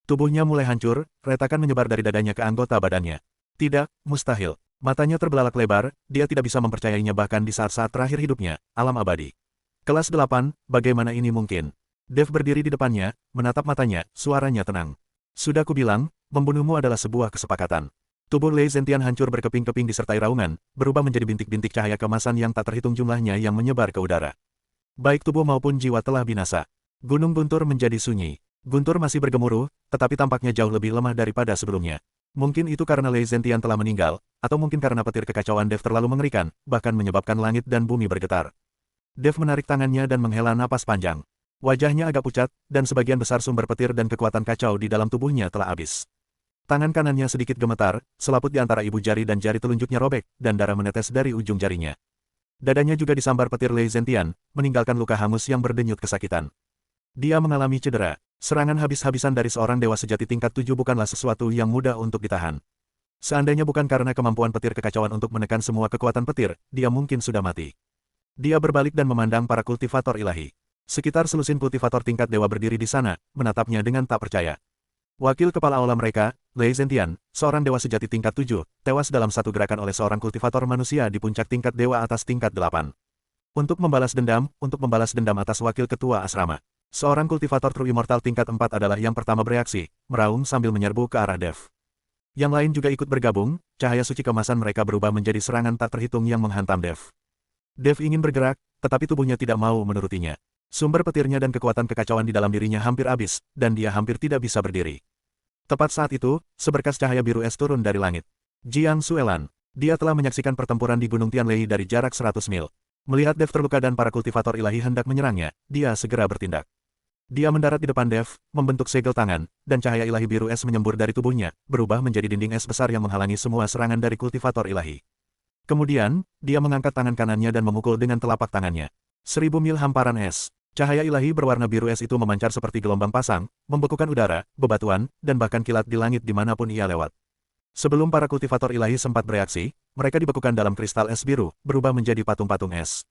Tubuhnya mulai hancur, retakan menyebar dari dadanya ke anggota badannya. Tidak, mustahil. Matanya terbelalak lebar, dia tidak bisa mempercayainya bahkan di saat-saat terakhir hidupnya, alam abadi. Kelas 8, bagaimana ini mungkin? Dev berdiri di depannya, menatap matanya, suaranya tenang. Sudah kubilang, membunuhmu adalah sebuah kesepakatan. Tubuh Lei Zentian hancur berkeping-keping disertai raungan, berubah menjadi bintik-bintik cahaya kemasan yang tak terhitung jumlahnya yang menyebar ke udara. Baik tubuh maupun jiwa telah binasa. Gunung Guntur menjadi sunyi. Guntur masih bergemuruh, tetapi tampaknya jauh lebih lemah daripada sebelumnya. Mungkin itu karena Lei Zentian telah meninggal, atau mungkin karena petir kekacauan Dev terlalu mengerikan, bahkan menyebabkan langit dan bumi bergetar. Dev menarik tangannya dan menghela napas panjang. Wajahnya agak pucat, dan sebagian besar sumber petir dan kekuatan kacau di dalam tubuhnya telah habis. Tangan kanannya sedikit gemetar, selaput di antara ibu jari dan jari telunjuknya robek, dan darah menetes dari ujung jarinya. Dadanya juga disambar petir Lei Zentian, meninggalkan luka hangus yang berdenyut kesakitan. Dia mengalami cedera. Serangan habis-habisan dari seorang dewa sejati tingkat 7 bukanlah sesuatu yang mudah untuk ditahan. Seandainya bukan karena kemampuan petir kekacauan untuk menekan semua kekuatan petir, dia mungkin sudah mati. Dia berbalik dan memandang para kultivator ilahi. Sekitar selusin kultivator tingkat dewa berdiri di sana, menatapnya dengan tak percaya. Wakil kepala aula mereka, Lei Zentian, seorang dewa sejati tingkat 7, tewas dalam satu gerakan oleh seorang kultivator manusia di puncak tingkat dewa atas tingkat 8. Untuk membalas dendam atas wakil ketua asrama. Seorang kultivator true immortal tingkat 4 adalah yang pertama bereaksi, meraung sambil menyerbu ke arah Dev. Yang lain juga ikut bergabung, cahaya suci kemasan mereka berubah menjadi serangan tak terhitung yang menghantam Dev. Dev ingin bergerak, tetapi tubuhnya tidak mau menurutinya. Sumber petirnya dan kekuatan kekacauan di dalam dirinya hampir habis, dan dia hampir tidak bisa berdiri. Tepat saat itu, seberkas cahaya biru es turun dari langit. Jiang Suelan. Dia telah menyaksikan pertempuran di Gunung Tianlei dari jarak 100 mil. Melihat Dev terluka dan para kultivator ilahi hendak menyerangnya, dia segera bertindak. Dia mendarat di depan Dev, membentuk segel tangan, dan cahaya ilahi biru es menyembur dari tubuhnya, berubah menjadi dinding es besar yang menghalangi semua serangan dari kultivator ilahi. Kemudian, dia mengangkat tangan kanannya dan memukul dengan telapak tangannya. 1000 mil hamparan es. Cahaya ilahi berwarna biru es itu memancar seperti gelombang pasang, membekukan udara, bebatuan, dan bahkan kilat di langit dimanapun ia lewat. Sebelum para kultivator ilahi sempat bereaksi, mereka dibekukan dalam kristal es biru, berubah menjadi patung-patung es.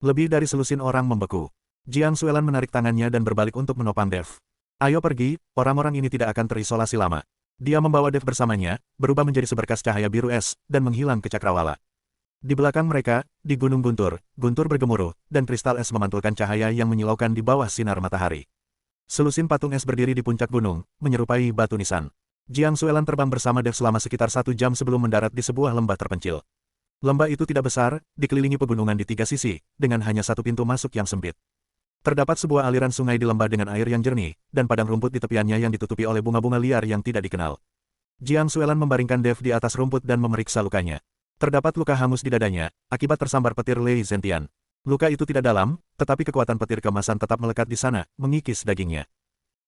Lebih dari selusin orang membeku. Jiang Suelan menarik tangannya dan berbalik untuk menopang Dev. Ayo pergi, orang-orang ini tidak akan terisolasi lama. Dia membawa Dev bersamanya, berubah menjadi seberkas cahaya biru es, dan menghilang ke cakrawala. Di belakang mereka, di Gunung Guntur, guntur bergemuruh, dan kristal es memantulkan cahaya yang menyilaukan di bawah sinar matahari. Selusin patung es berdiri di puncak gunung, menyerupai batu nisan. Jiang Suelan terbang bersama Dev selama sekitar 1 jam sebelum mendarat di sebuah lembah terpencil. Lembah itu tidak besar, dikelilingi pegunungan di 3 sisi, dengan hanya satu pintu masuk yang sempit. Terdapat sebuah aliran sungai di lembah dengan air yang jernih, dan padang rumput di tepiannya yang ditutupi oleh bunga-bunga liar yang tidak dikenal. Jiang Suelan membaringkan Dev di atas rumput dan memeriksa lukanya. Terdapat luka hangus di dadanya, akibat tersambar petir Lei Zentian. Luka itu tidak dalam, tetapi kekuatan petir kemasan tetap melekat di sana, mengikis dagingnya.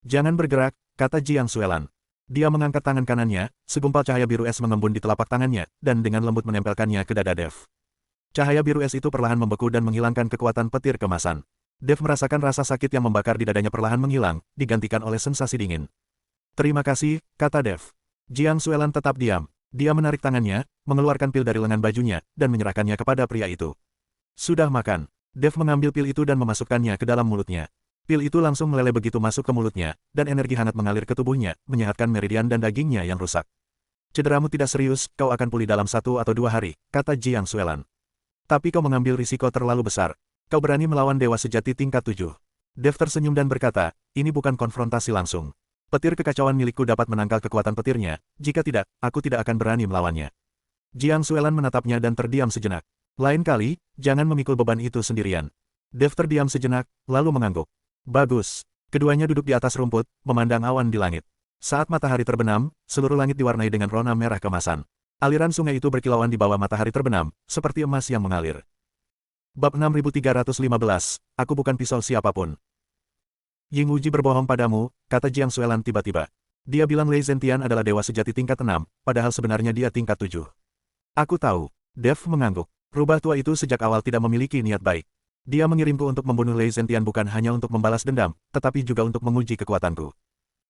Jangan bergerak, kata Jiang Suelan. Dia mengangkat tangan kanannya, segumpal cahaya biru es mengembun di telapak tangannya, dan dengan lembut menempelkannya ke dada Dev. Cahaya biru es itu perlahan membeku dan menghilangkan kekuatan petir kemasan. Dev merasakan rasa sakit yang membakar di dadanya perlahan menghilang, digantikan oleh sensasi dingin. Terima kasih, kata Dev. Jiang Suelan tetap diam. Dia menarik tangannya, mengeluarkan pil dari lengan bajunya, dan menyerahkannya kepada pria itu. Sudah makan. Dev mengambil pil itu dan memasukkannya ke dalam mulutnya. Pil itu langsung meleleh begitu masuk ke mulutnya, dan energi hangat mengalir ke tubuhnya, menyehatkan meridian dan dagingnya yang rusak. Cederamu tidak serius, kau akan pulih dalam 1 atau 2 hari, kata Jiang Xuelan. Tapi kau mengambil risiko terlalu besar. Kau berani melawan dewa sejati tingkat 7. Dev tersenyum dan berkata, ini bukan konfrontasi langsung. Petir kekacauan milikku dapat menangkal kekuatan petirnya, jika tidak, aku tidak akan berani melawannya. Jiang Xuelan menatapnya dan terdiam sejenak. Lain kali, jangan memikul beban itu sendirian. Dev terdiam sejenak, lalu mengangguk. Bagus. Keduanya duduk di atas rumput, memandang awan di langit. Saat matahari terbenam, seluruh langit diwarnai dengan rona merah kemasan. Aliran sungai itu berkilauan di bawah matahari terbenam, seperti emas yang mengalir. Bab 6315, aku bukan pisau siapapun. Ying Wuji berbohong padamu, kata Jiang Xuelan tiba-tiba. Dia bilang Lei Zentian adalah dewa sejati tingkat 6, padahal sebenarnya dia tingkat 7. Aku tahu. Dev mengangguk. Rubah tua itu sejak awal tidak memiliki niat baik. Dia mengirimku untuk membunuh Lei Zentian bukan hanya untuk membalas dendam, tetapi juga untuk menguji kekuatanku.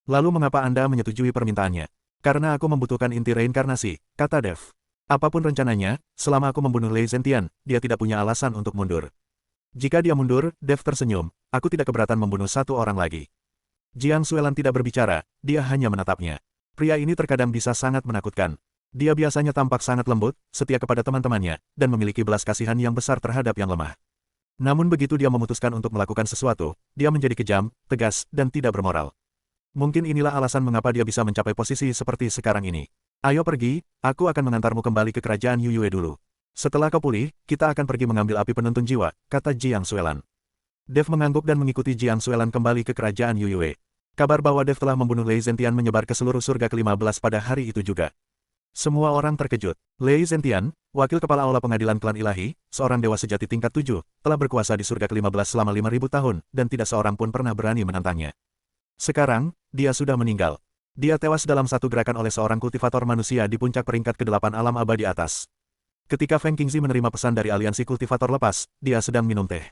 Lalu mengapa Anda menyetujui permintaannya? Karena aku membutuhkan inti reinkarnasi, kata Dev. Apapun rencananya, selama aku membunuh Lei Zentian, dia tidak punya alasan untuk mundur. Jika dia mundur, Dev tersenyum, aku tidak keberatan membunuh 1 orang lagi. Jiang Xuelan tidak berbicara, dia hanya menatapnya. Pria ini terkadang bisa sangat menakutkan. Dia biasanya tampak sangat lembut, setia kepada teman-temannya, dan memiliki belas kasihan yang besar terhadap yang lemah. Namun begitu dia memutuskan untuk melakukan sesuatu, dia menjadi kejam, tegas, dan tidak bermoral. Mungkin inilah alasan mengapa dia bisa mencapai posisi seperti sekarang ini. Ayo pergi, aku akan mengantarmu kembali ke kerajaan Yuyue dulu. Setelah kau pulih, kita akan pergi mengambil api penuntun jiwa, kata Jiang Xuelan. Dev mengangguk dan mengikuti Jiang Xuelan kembali ke kerajaan Yuyue. Kabar bahwa Dev telah membunuh Lei Zentian menyebar ke seluruh surga ke-15 pada hari itu juga. Semua orang terkejut. Lei Zentian, wakil kepala aula pengadilan klan ilahi, seorang dewa sejati tingkat 7, telah berkuasa di surga ke-15 selama 5.000 tahun, dan tidak seorang pun pernah berani menantangnya. Sekarang, dia sudah meninggal. Dia tewas dalam satu gerakan oleh seorang kultivator manusia di puncak peringkat ke-8 alam abadi atas. Ketika Feng Qingzi menerima pesan dari aliansi kultivator lepas, dia sedang minum teh.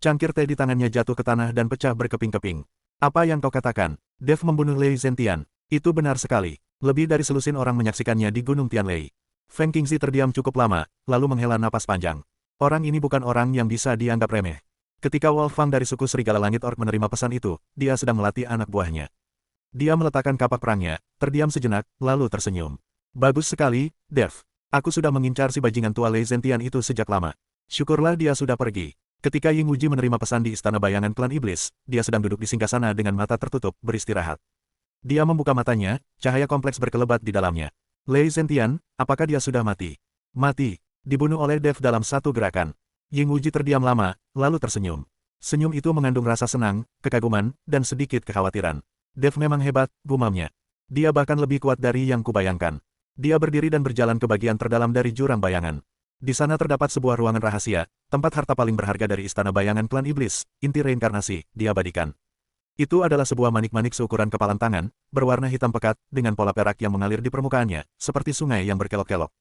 Cangkir teh di tangannya jatuh ke tanah dan pecah berkeping-keping. Apa yang kau katakan? Dev membunuh Lei Zentian. Itu benar sekali. Lebih dari selusin orang menyaksikannya di Gunung Tianlei. Feng Qingzi terdiam cukup lama, lalu menghela napas panjang. Orang ini bukan orang yang bisa dianggap remeh. Ketika Wolfang dari suku Serigala Langit Orc menerima pesan itu, dia sedang melatih anak buahnya. Dia meletakkan kapak perangnya, terdiam sejenak, lalu tersenyum. Bagus sekali, Dev. Aku sudah mengincar si bajingan tua Lei Zentian itu sejak lama. Syukurlah dia sudah pergi. Ketika Ying Wuji menerima pesan di Istana Bayangan Klan Iblis, dia sedang duduk di singgasana dengan mata tertutup, beristirahat. Dia membuka matanya, cahaya kompleks berkelebat di dalamnya. Lei Zentian, apakah dia sudah mati? Mati. Dibunuh oleh Dev dalam satu gerakan. Ying Wuji terdiam lama, lalu tersenyum. Senyum itu mengandung rasa senang, kekaguman, dan sedikit kekhawatiran. Dev memang hebat, gumamnya. Dia bahkan lebih kuat dari yang kubayangkan. Dia berdiri dan berjalan ke bagian terdalam dari jurang bayangan. Di sana terdapat sebuah ruangan rahasia, tempat harta paling berharga dari Istana Bayangan Klan Iblis, inti reinkarnasi, diabadikan. Itu adalah sebuah manik-manik seukuran kepalan tangan, berwarna hitam pekat, dengan pola perak yang mengalir di permukaannya, seperti sungai yang berkelok-kelok.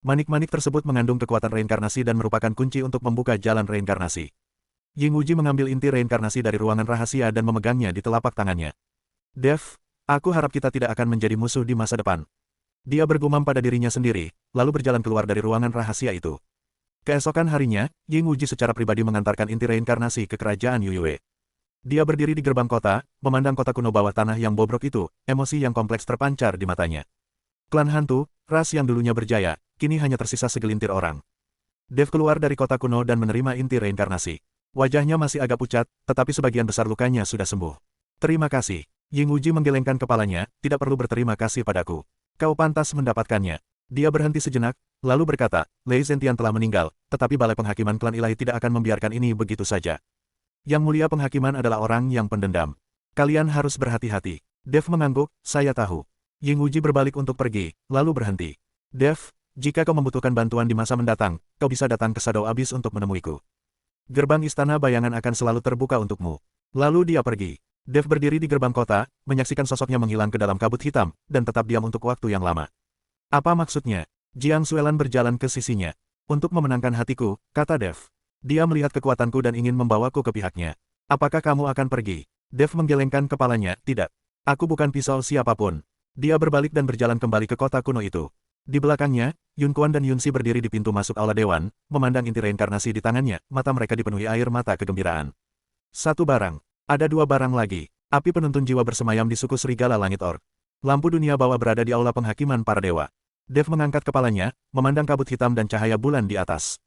Manik-manik tersebut mengandung kekuatan reinkarnasi dan merupakan kunci untuk membuka jalan reinkarnasi. Ying Wuji mengambil inti reinkarnasi dari ruangan rahasia dan memegangnya di telapak tangannya. Dev, aku harap kita tidak akan menjadi musuh di masa depan. Dia bergumam pada dirinya sendiri, lalu berjalan keluar dari ruangan rahasia itu. Keesokan harinya, Ying Wuji secara pribadi mengantarkan inti reinkarnasi ke kerajaan Yuyue. Dia berdiri di gerbang kota, memandang kota kuno bawah tanah yang bobrok itu, emosi yang kompleks terpancar di matanya. Klan hantu, ras yang dulunya berjaya, kini hanya tersisa segelintir orang. Dev keluar dari kota kuno dan menerima inti reinkarnasi. Wajahnya masih agak pucat, tetapi sebagian besar lukanya sudah sembuh. Terima kasih. Ying Wuji menggelengkan kepalanya, tidak perlu berterima kasih padaku. Kau pantas mendapatkannya. Dia berhenti sejenak, lalu berkata, Lei Zentian telah meninggal, tetapi Balai Penghakiman Klan Ilahi tidak akan membiarkan ini begitu saja. Yang mulia penghakiman adalah orang yang pendendam. Kalian harus berhati-hati. Dev mengangguk, saya tahu. Ying Wuji berbalik untuk pergi, lalu berhenti. Dev, jika kau membutuhkan bantuan di masa mendatang, kau bisa datang ke Shadow Abyss untuk menemuiku. Gerbang Istana Bayangan akan selalu terbuka untukmu. Lalu dia pergi. Dev berdiri di gerbang kota, menyaksikan sosoknya menghilang ke dalam kabut hitam, dan tetap diam untuk waktu yang lama. Apa maksudnya? Jiang Xuelan berjalan ke sisinya. Untuk memenangkan hatiku, kata Dev. Dia melihat kekuatanku dan ingin membawaku ke pihaknya. Apakah kamu akan pergi? Dev menggelengkan kepalanya, tidak. Aku bukan pisau siapapun. Dia berbalik dan berjalan kembali ke kota kuno itu. Di belakangnya, Yun Kuan dan Yun Si berdiri di pintu masuk aula dewan, memandang inti reinkarnasi di tangannya, mata mereka dipenuhi air mata kegembiraan. Satu barang. Ada dua barang lagi. Api penuntun jiwa bersemayam di suku Serigala Langit Orc. Lampu dunia bawah berada di aula penghakiman para dewa. Dev mengangkat kepalanya, memandang kabut hitam dan cahaya bulan di atas.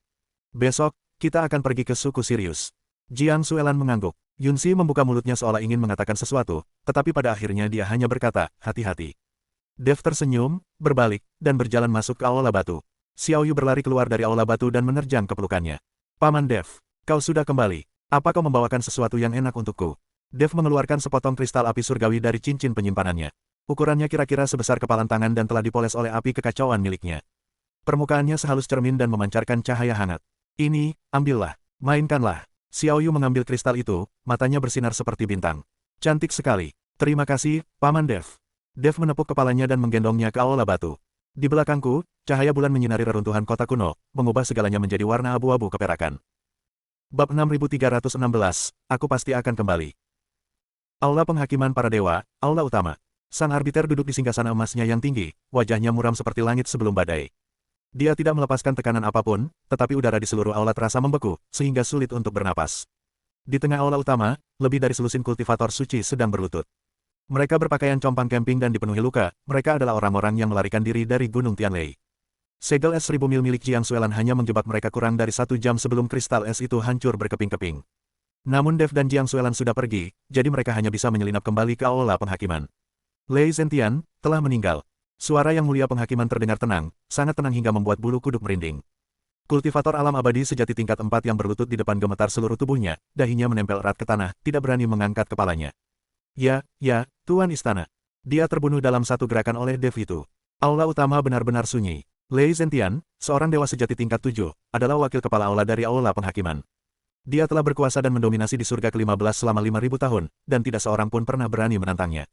Besok, kita akan pergi ke suku Sirius. Jiang Suelan mengangguk. Yunsi membuka mulutnya seolah ingin mengatakan sesuatu, tetapi pada akhirnya dia hanya berkata, hati-hati. Dev tersenyum, berbalik, dan berjalan masuk ke aula batu. Xiao Yu berlari keluar dari aula batu dan menerjang ke pelukannya. Paman Dev, kau sudah kembali. Apa kau membawakan sesuatu yang enak untukku? Dev mengeluarkan sepotong kristal api surgawi dari cincin penyimpanannya. Ukurannya kira-kira sebesar kepalan tangan dan telah dipoles oleh api kekacauan miliknya. Permukaannya sehalus cermin dan memancarkan cahaya hangat. Ini, ambillah, mainkanlah. Xiao Yu mengambil kristal itu, matanya bersinar seperti bintang. Cantik sekali. Terima kasih, Paman Dev. Dev menepuk kepalanya dan menggendongnya ke aula batu. Di belakangku, cahaya bulan menyinari reruntuhan kota kuno, mengubah segalanya menjadi warna abu-abu keperakan. Bab 6316, aku pasti akan kembali. Aula penghakiman para dewa, aula utama. Sang arbiter duduk di singgasana emasnya yang tinggi, wajahnya muram seperti langit sebelum badai. Dia tidak melepaskan tekanan apapun, tetapi udara di seluruh aula terasa membeku, sehingga sulit untuk bernapas. Di tengah aula utama, lebih dari selusin kultivator suci sedang berlutut. Mereka berpakaian compang camping dan dipenuhi luka, mereka adalah orang-orang yang melarikan diri dari Gunung Tianlei. Segel es 1000 mil milik Jiang Suelan hanya menjebak mereka kurang dari 1 jam sebelum kristal es itu hancur berkeping-keping. Namun Dev dan Jiang Suelan sudah pergi, jadi mereka hanya bisa menyelinap kembali ke aula penghakiman. Lei Zentian telah meninggal. Suara yang mulia penghakiman terdengar tenang, sangat tenang hingga membuat bulu kuduk merinding. Kultivator alam abadi sejati tingkat 4 yang berlutut di depan gemetar seluruh tubuhnya, dahinya menempel erat ke tanah, tidak berani mengangkat kepalanya. Ya, Tuan Istana. Dia terbunuh dalam satu gerakan oleh Dev itu. Aula utama benar-benar sunyi. Lei Zentian, seorang dewa sejati tingkat 7, adalah wakil kepala aula dari aula penghakiman. Dia telah berkuasa dan mendominasi di surga ke-15 selama 5000 tahun, dan tidak seorang pun pernah berani menantangnya.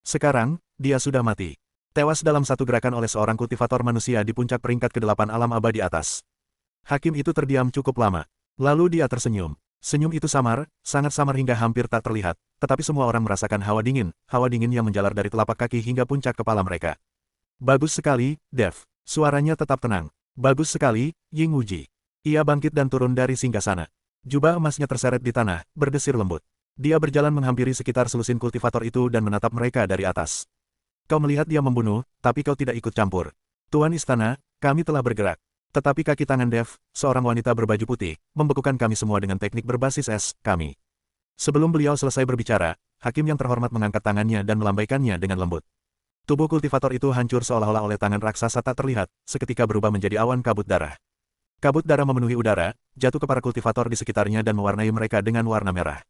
Sekarang, dia sudah mati. Tewas dalam satu gerakan oleh seorang kultivator manusia di puncak peringkat ke-8 alam abadi atas. Hakim itu terdiam cukup lama. Lalu dia tersenyum. Senyum itu samar, sangat samar hingga hampir tak terlihat, tetapi semua orang merasakan hawa dingin yang menjalar dari telapak kaki hingga puncak kepala mereka. Bagus sekali, Dev. Suaranya tetap tenang. Bagus sekali, Ying Wuji. Ia bangkit dan turun dari singgasana. Jubah emasnya terseret di tanah, berdesir lembut. Dia berjalan menghampiri sekitar selusin kultivator itu dan menatap mereka dari atas. Kau melihat dia membunuh, tapi kau tidak ikut campur. Tuan Istana, kami telah bergerak. Tetapi kaki tangan Dev, seorang wanita berbaju putih, membekukan kami semua dengan teknik berbasis es, kami. Sebelum beliau selesai berbicara, hakim yang terhormat mengangkat tangannya dan melambaikannya dengan lembut. Tubuh kultivator itu hancur seolah-olah oleh tangan raksasa tak terlihat, seketika berubah menjadi awan kabut darah. Kabut darah memenuhi udara, jatuh ke para kultivator di sekitarnya dan mewarnai mereka dengan warna merah.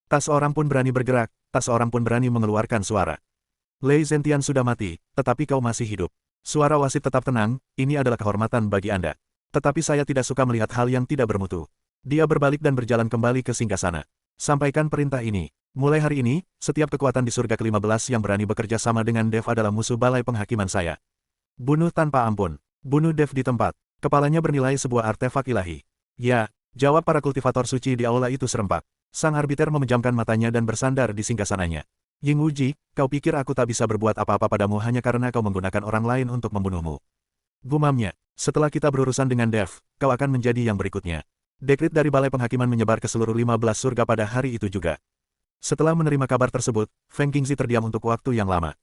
Tak seorang pun berani bergerak, tak seorang pun berani mengeluarkan suara. Lei Zentian sudah mati, tetapi kau masih hidup. Suara wasit tetap tenang, ini adalah kehormatan bagi Anda. Tetapi saya tidak suka melihat hal yang tidak bermutu. Dia berbalik dan berjalan kembali ke singgasana. Sampaikan perintah ini. Mulai hari ini, setiap kekuatan di surga ke-15 yang berani bekerja sama dengan Dev adalah musuh balai penghakiman saya. Bunuh tanpa ampun. Bunuh Dev di tempat. Kepalanya bernilai sebuah artefak ilahi. Ya, jawab para kultivator suci di aula itu serempak. Sang arbiter memejamkan matanya dan bersandar di singgasananya. Ying Wuji, kau pikir aku tak bisa berbuat apa-apa padamu hanya karena kau menggunakan orang lain untuk membunuhmu. Gumamnya, setelah kita berurusan dengan Dev, kau akan menjadi yang berikutnya. Dekrit dari balai penghakiman menyebar ke seluruh 15 surga pada hari itu juga. Setelah menerima kabar tersebut, Feng Qingzi terdiam untuk waktu yang lama.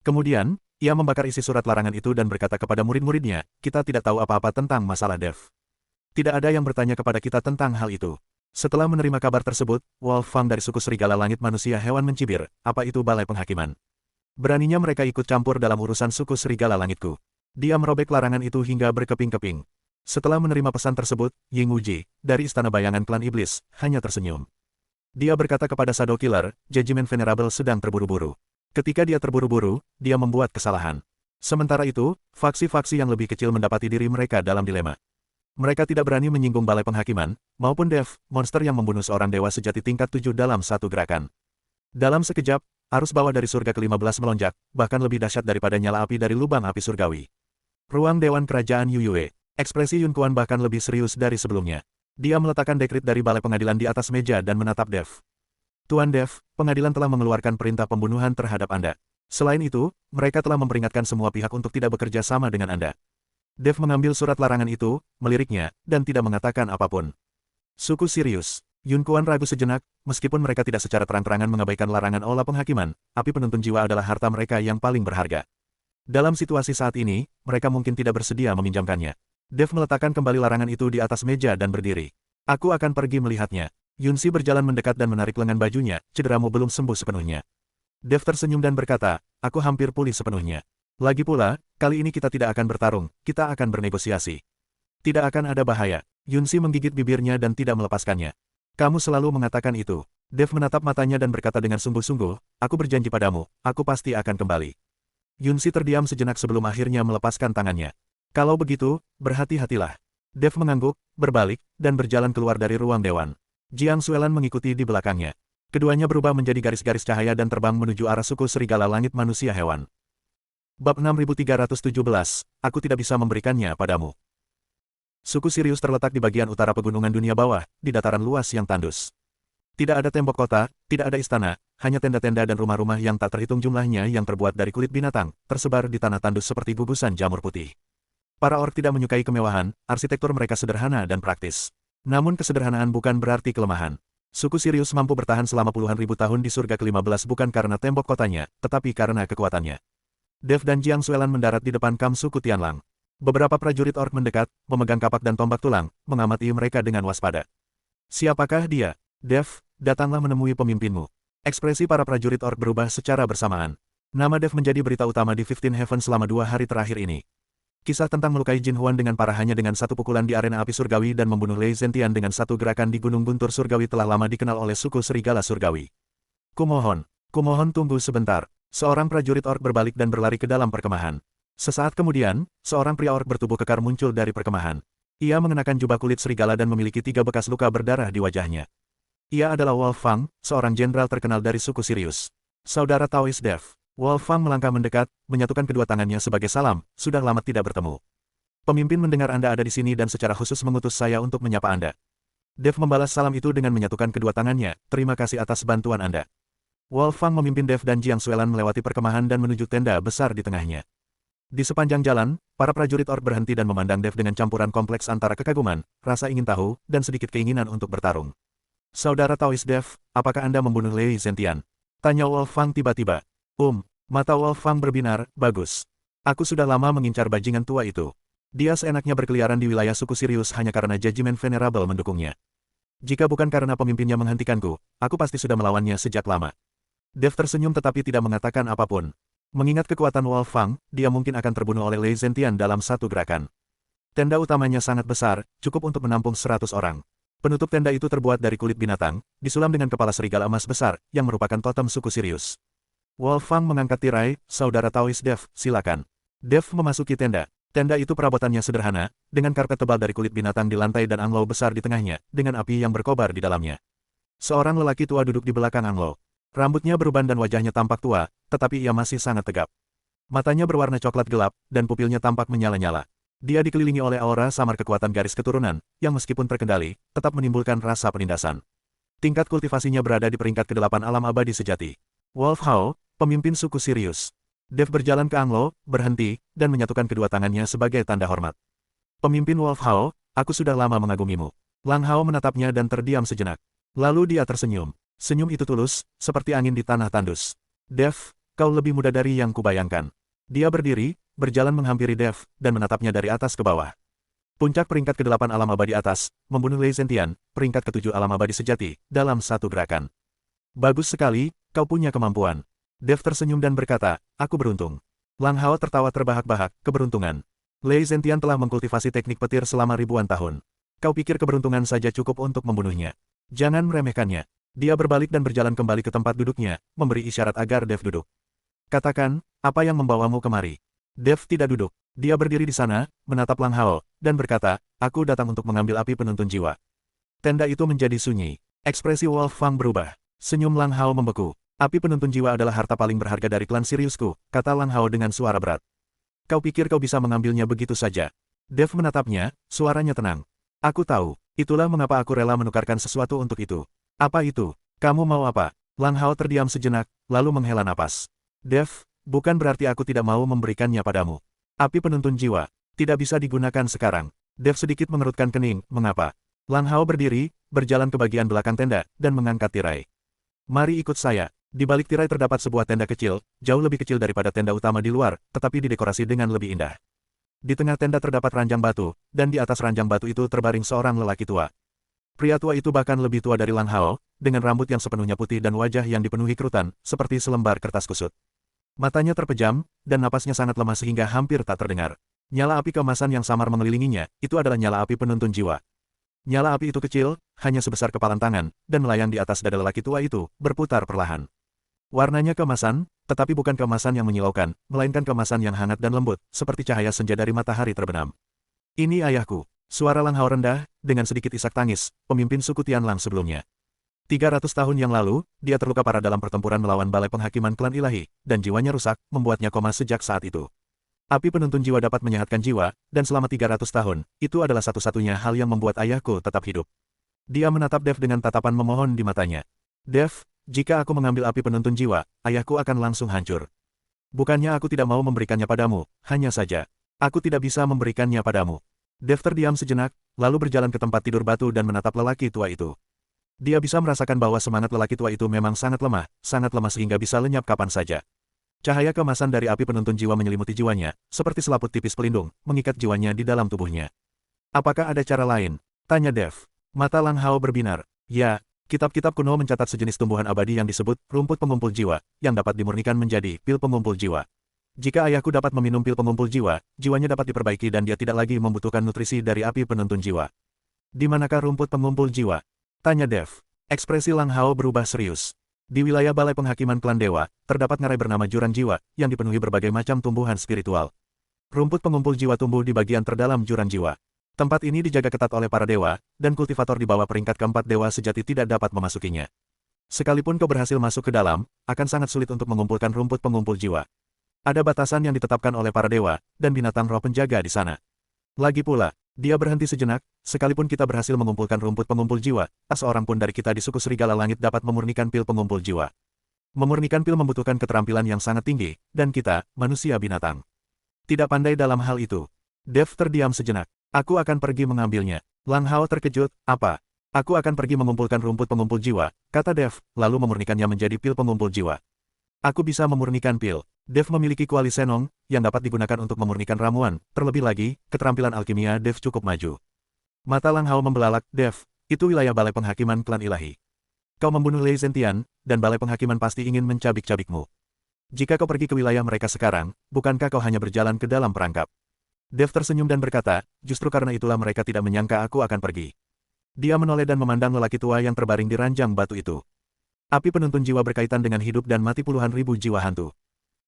Kemudian, ia membakar isi surat larangan itu dan berkata kepada murid-muridnya, kita tidak tahu apa-apa tentang masalah Dev. Tidak ada yang bertanya kepada kita tentang hal itu. Setelah menerima kabar tersebut, Wolf Fang dari suku Serigala Langit Manusia Hewan mencibir, apa itu balai penghakiman? Beraninya mereka ikut campur dalam urusan suku Serigala Langitku. Dia merobek larangan itu hingga berkeping-keping. Setelah menerima pesan tersebut, Ying Wuji, dari Istana Bayangan Klan Iblis, hanya tersenyum. Dia berkata kepada Shadow Killer, Judgment Venerable sedang terburu-buru. Ketika dia terburu-buru, dia membuat kesalahan. Sementara itu, faksi-faksi yang lebih kecil mendapati diri mereka dalam dilema. Mereka tidak berani menyinggung balai penghakiman, maupun Dev, monster yang membunuh seorang dewa sejati tingkat 7 dalam satu gerakan. Dalam sekejap, arus bawah dari surga ke-15 melonjak, bahkan lebih dahsyat daripada nyala api dari lubang api surgawi. Ruang Dewan Kerajaan Yuyue. Ekspresi Yun Kuan bahkan lebih serius dari sebelumnya. Dia meletakkan dekrit dari balai pengadilan di atas meja dan menatap Dev. Tuan Dev, pengadilan telah mengeluarkan perintah pembunuhan terhadap Anda. Selain itu, mereka telah memperingatkan semua pihak untuk tidak bekerja sama dengan Anda. Dev mengambil surat larangan itu, meliriknya, dan tidak mengatakan apapun. Suku Sirius. Yun Kuan ragu sejenak, meskipun mereka tidak secara terang-terangan mengabaikan larangan aula penghakiman, api penuntun jiwa adalah harta mereka yang paling berharga. Dalam situasi saat ini, mereka mungkin tidak bersedia meminjamkannya. Dev meletakkan kembali larangan itu di atas meja dan berdiri. Aku akan pergi melihatnya. Yunsi berjalan mendekat dan menarik lengan bajunya, cederamu belum sembuh sepenuhnya. Dev tersenyum dan berkata, aku hampir pulih sepenuhnya. Lagi pula, kali ini kita tidak akan bertarung, kita akan bernegosiasi. Tidak akan ada bahaya. Yunsi menggigit bibirnya dan tidak melepaskannya. Kamu selalu mengatakan itu. Dev menatap matanya dan berkata dengan sungguh-sungguh, aku berjanji padamu, aku pasti akan kembali. Yunsi terdiam sejenak sebelum akhirnya melepaskan tangannya. Kalau begitu, berhati-hatilah. Dev mengangguk, berbalik, dan berjalan keluar dari ruang dewan. Jiang Xuelan mengikuti di belakangnya. Keduanya berubah menjadi garis-garis cahaya dan terbang menuju arah suku serigala langit manusia hewan. Bab 6317, aku tidak bisa memberikannya padamu. Suku Sirius terletak di bagian utara pegunungan dunia bawah, di dataran luas yang tandus. Tidak ada tembok kota, tidak ada istana, hanya tenda-tenda dan rumah-rumah yang tak terhitung jumlahnya yang terbuat dari kulit binatang, tersebar di tanah tandus seperti gugusan jamur putih. Para orc tidak menyukai kemewahan, arsitektur mereka sederhana dan praktis. Namun kesederhanaan bukan berarti kelemahan. Suku Sirius mampu bertahan selama puluhan ribu tahun di surga ke-15 bukan karena tembok kotanya, tetapi karena kekuatannya. Dev dan Jiang Xuelan mendarat di depan kamp suku Tianlang. Beberapa prajurit orc mendekat, memegang kapak dan tombak tulang, mengamati mereka dengan waspada. Siapakah dia? Dev, datanglah menemui pemimpinmu. Ekspresi para prajurit orc berubah secara bersamaan. Nama Dev menjadi berita utama di 15 Heaven selama 2 hari terakhir ini. Kisah tentang melukai Jin Huan dengan parah hanya dengan satu pukulan di arena api surgawi dan membunuh Lei Zentian dengan satu gerakan di Gunung Guntur Surgawi telah lama dikenal oleh suku serigala surgawi. Kumohon tunggu sebentar. Seorang prajurit orc berbalik dan berlari ke dalam perkemahan. Sesaat kemudian, seorang pria orc bertubuh kekar muncul dari perkemahan. Ia mengenakan jubah kulit serigala dan memiliki 3 bekas luka berdarah di wajahnya. Ia adalah Wolf Fang, seorang jenderal terkenal dari suku Sirius. Saudara Taois Dev. Wolf Fang melangkah mendekat, menyatukan kedua tangannya sebagai salam, sudah lama tidak bertemu. Pemimpin mendengar Anda ada di sini dan secara khusus mengutus saya untuk menyapa Anda. Dev membalas salam itu dengan menyatukan kedua tangannya, terima kasih atas bantuan Anda. Wolf Fang memimpin Dev dan Jiang Xuelan melewati perkemahan dan menuju tenda besar di tengahnya. Di sepanjang jalan, para prajurit orc berhenti dan memandang Dev dengan campuran kompleks antara kekaguman, rasa ingin tahu, dan sedikit keinginan untuk bertarung. Saudara Taois Dev, apakah Anda membunuh Lei Zentian? Tanya Wolf Fang tiba-tiba. Mata Wolf Fang berbinar, bagus. Aku sudah lama mengincar bajingan tua itu. Dia seenaknya berkeliaran di wilayah suku Sirius hanya karena Judgment Venerable mendukungnya. Jika bukan karena pemimpinnya menghentikanku, aku pasti sudah melawannya sejak lama. Dev tersenyum tetapi tidak mengatakan apapun. Mengingat kekuatan Wolf Fang, dia mungkin akan terbunuh oleh Lei Zentian dalam satu gerakan. Tenda utamanya sangat besar, cukup untuk menampung 100 orang. Penutup tenda itu terbuat dari kulit binatang, disulam dengan kepala serigala emas besar, yang merupakan totem suku Sirius. Wolf Fang mengangkat tirai, saudara Taois Dev, silakan. Dev memasuki tenda. Tenda itu perabotannya sederhana, dengan karpet tebal dari kulit binatang di lantai dan anglo besar di tengahnya, dengan api yang berkobar di dalamnya. Seorang lelaki tua duduk di belakang anglo. Rambutnya beruban dan wajahnya tampak tua, tetapi ia masih sangat tegap. Matanya berwarna coklat gelap, dan pupilnya tampak menyala-nyala. Dia dikelilingi oleh aura samar kekuatan garis keturunan, yang meskipun terkendali, tetap menimbulkan rasa penindasan. Tingkat kultivasinya berada di peringkat ke-8 alam abadi sejati. Wolf Hao, pemimpin suku Sirius. Dev berjalan ke anglo, berhenti, dan menyatukan kedua tangannya sebagai tanda hormat. Pemimpin Wolf Hao, aku sudah lama mengagumimu. Lang Hao menatapnya dan terdiam sejenak. Lalu dia tersenyum. Senyum itu tulus, seperti angin di tanah tandus. Dev, kau lebih muda dari yang kubayangkan. Dia berdiri, berjalan menghampiri Dev, dan menatapnya dari atas ke bawah. Puncak peringkat ke-8 alam abadi atas, membunuh Lei Zentian, peringkat ke-7 alam abadi sejati, dalam satu gerakan. Bagus sekali, kau punya kemampuan. Dev tersenyum dan berkata, aku beruntung. Lang Hao tertawa terbahak-bahak, keberuntungan. Lei Zentian telah mengkultivasi teknik petir selama ribuan tahun. Kau pikir keberuntungan saja cukup untuk membunuhnya. Jangan meremehkannya. Dia berbalik dan berjalan kembali ke tempat duduknya, memberi isyarat agar Dev duduk. Katakan, apa yang membawamu kemari? Dev tidak duduk. Dia berdiri di sana, menatap Lang Hao, dan berkata, aku datang untuk mengambil api penuntun jiwa. Tenda itu menjadi sunyi. Ekspresi Wolf Fang berubah. Senyum Lang Hao membeku. Api penuntun jiwa adalah harta paling berharga dari klan Siriusku, kata Lang Hao dengan suara berat. Kau pikir kau bisa mengambilnya begitu saja? Dev menatapnya, suaranya tenang. Aku tahu, itulah mengapa aku rela menukarkan sesuatu untuk itu. Apa itu? Kamu mau apa? Lang Hao terdiam sejenak, lalu menghela napas. Dev, bukan berarti aku tidak mau memberikannya padamu. Api penuntun jiwa, tidak bisa digunakan sekarang. Dev sedikit mengerutkan kening, mengapa? Lang Hao berdiri, berjalan ke bagian belakang tenda, dan mengangkat tirai. Mari ikut saya. Di balik tirai terdapat sebuah tenda kecil, jauh lebih kecil daripada tenda utama di luar, tetapi didekorasi dengan lebih indah. Di tengah tenda terdapat ranjang batu, dan di atas ranjang batu itu terbaring seorang lelaki tua. Pria tua itu bahkan lebih tua dari Lang Hao, dengan rambut yang sepenuhnya putih dan wajah yang dipenuhi kerutan, seperti selembar kertas kusut. Matanya terpejam, dan napasnya sangat lemah sehingga hampir tak terdengar. Nyala api keemasan yang samar mengelilinginya, itu adalah nyala api penuntun jiwa. Nyala api itu kecil, hanya sebesar kepalan tangan, dan melayang di atas dada lelaki tua itu, berputar perlahan. Warnanya keemasan, tetapi bukan keemasan yang menyilaukan, melainkan keemasan yang hangat dan lembut, seperti cahaya senja dari matahari terbenam. Ini ayahku. Suara Lang Hao rendah, dengan sedikit isak tangis, pemimpin suku Tianlang sebelumnya. 300 tahun yang lalu, dia terluka parah dalam pertempuran melawan Balai Penghakiman Klan Ilahi, dan jiwanya rusak, membuatnya koma sejak saat itu. Api penuntun jiwa dapat menyehatkan jiwa, dan selama 300 tahun, itu adalah satu-satunya hal yang membuat ayahku tetap hidup. Dia menatap Dev dengan tatapan memohon di matanya. Dev, jika aku mengambil api penuntun jiwa, ayahku akan langsung hancur. Bukannya aku tidak mau memberikannya padamu, hanya saja, aku tidak bisa memberikannya padamu. Dev terdiam sejenak, lalu berjalan ke tempat tidur batu dan menatap lelaki tua itu. Dia bisa merasakan bahwa semangat lelaki tua itu memang sangat lemah sehingga bisa lenyap kapan saja. Cahaya keemasan dari api penuntun jiwa menyelimuti jiwanya, seperti selaput tipis pelindung, mengikat jiwanya di dalam tubuhnya. Apakah ada cara lain? Tanya Dev. Mata Lang Hao berbinar. Ya, kitab-kitab kuno mencatat sejenis tumbuhan abadi yang disebut rumput pengumpul jiwa, yang dapat dimurnikan menjadi pil pengumpul jiwa. Jika ayahku dapat meminum pil pengumpul jiwa, jiwanya dapat diperbaiki dan dia tidak lagi membutuhkan nutrisi dari api penuntun jiwa. Di manakah rumput pengumpul jiwa? Tanya Dev. Ekspresi Lang Hao berubah serius. Di wilayah Balai Penghakiman Klan Dewa, terdapat ngarai bernama Jurang Jiwa, yang dipenuhi berbagai macam tumbuhan spiritual. Rumput pengumpul jiwa tumbuh di bagian terdalam Jurang Jiwa. Tempat ini dijaga ketat oleh para dewa, dan kultivator di bawah peringkat keempat dewa sejati tidak dapat memasukinya. Sekalipun kau berhasil masuk ke dalam, akan sangat sulit untuk mengumpulkan rumput pengumpul jiwa. Ada batasan yang ditetapkan oleh para dewa, dan binatang roh penjaga di sana. Lagi pula, dia berhenti sejenak, sekalipun kita berhasil mengumpulkan rumput pengumpul jiwa, tak seorang pun dari kita di suku Serigala Langit dapat memurnikan pil pengumpul jiwa. Memurnikan pil membutuhkan keterampilan yang sangat tinggi, dan kita, manusia binatang, tidak pandai dalam hal itu. Dev terdiam sejenak. Aku akan pergi mengambilnya. Lang Hao terkejut, apa? Aku akan pergi mengumpulkan rumput pengumpul jiwa, kata Dev, lalu memurnikannya menjadi pil pengumpul jiwa. Aku bisa memurnikan pil. Dev memiliki kuali Senong, yang dapat digunakan untuk memurnikan ramuan, terlebih lagi, keterampilan alkimia Dev cukup maju. Mata Lang Hao membelalak, Dev, itu wilayah Balai Penghakiman Klan Ilahi. Kau membunuh Lei Zentian, dan Balai Penghakiman pasti ingin mencabik-cabikmu. Jika kau pergi ke wilayah mereka sekarang, bukankah kau hanya berjalan ke dalam perangkap? Dev tersenyum dan berkata, justru karena itulah mereka tidak menyangka aku akan pergi. Dia menoleh dan memandang lelaki tua yang terbaring di ranjang batu itu. Api penuntun jiwa berkaitan dengan hidup dan mati puluhan ribu jiwa hantu.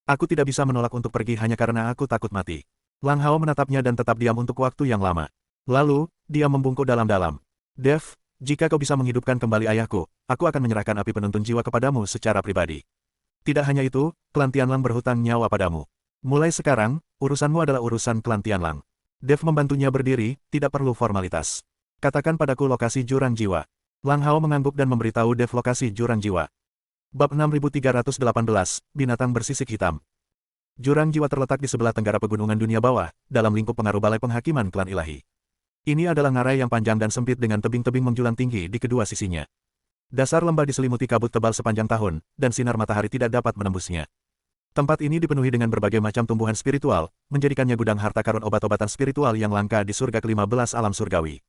Aku tidak bisa menolak untuk pergi hanya karena aku takut mati. Lang Hao menatapnya dan tetap diam untuk waktu yang lama. Lalu, dia membungkuk dalam-dalam. Dev, jika kau bisa menghidupkan kembali ayahku, aku akan menyerahkan api penuntun jiwa kepadamu secara pribadi. Tidak hanya itu, Klan Tianlang berhutang nyawa padamu. Mulai sekarang, urusanmu adalah urusan Klan Tianlang. Dev membantunya berdiri, tidak perlu formalitas. Katakan padaku lokasi jurang jiwa. Lang Hao mengangguk dan memberitahu Dev lokasi jurang jiwa. Bab 6318, Binatang Bersisik Hitam. Jurang jiwa terletak di sebelah tenggara pegunungan dunia bawah, dalam lingkup pengaruh Balai Penghakiman Klan Ilahi. Ini adalah ngarai yang panjang dan sempit dengan tebing-tebing menjulang tinggi di kedua sisinya. Dasar lembah diselimuti kabut tebal sepanjang tahun, dan sinar matahari tidak dapat menembusnya. Tempat ini dipenuhi dengan berbagai macam tumbuhan spiritual, menjadikannya gudang harta karun obat-obatan spiritual yang langka di surga ke-15 alam surgawi.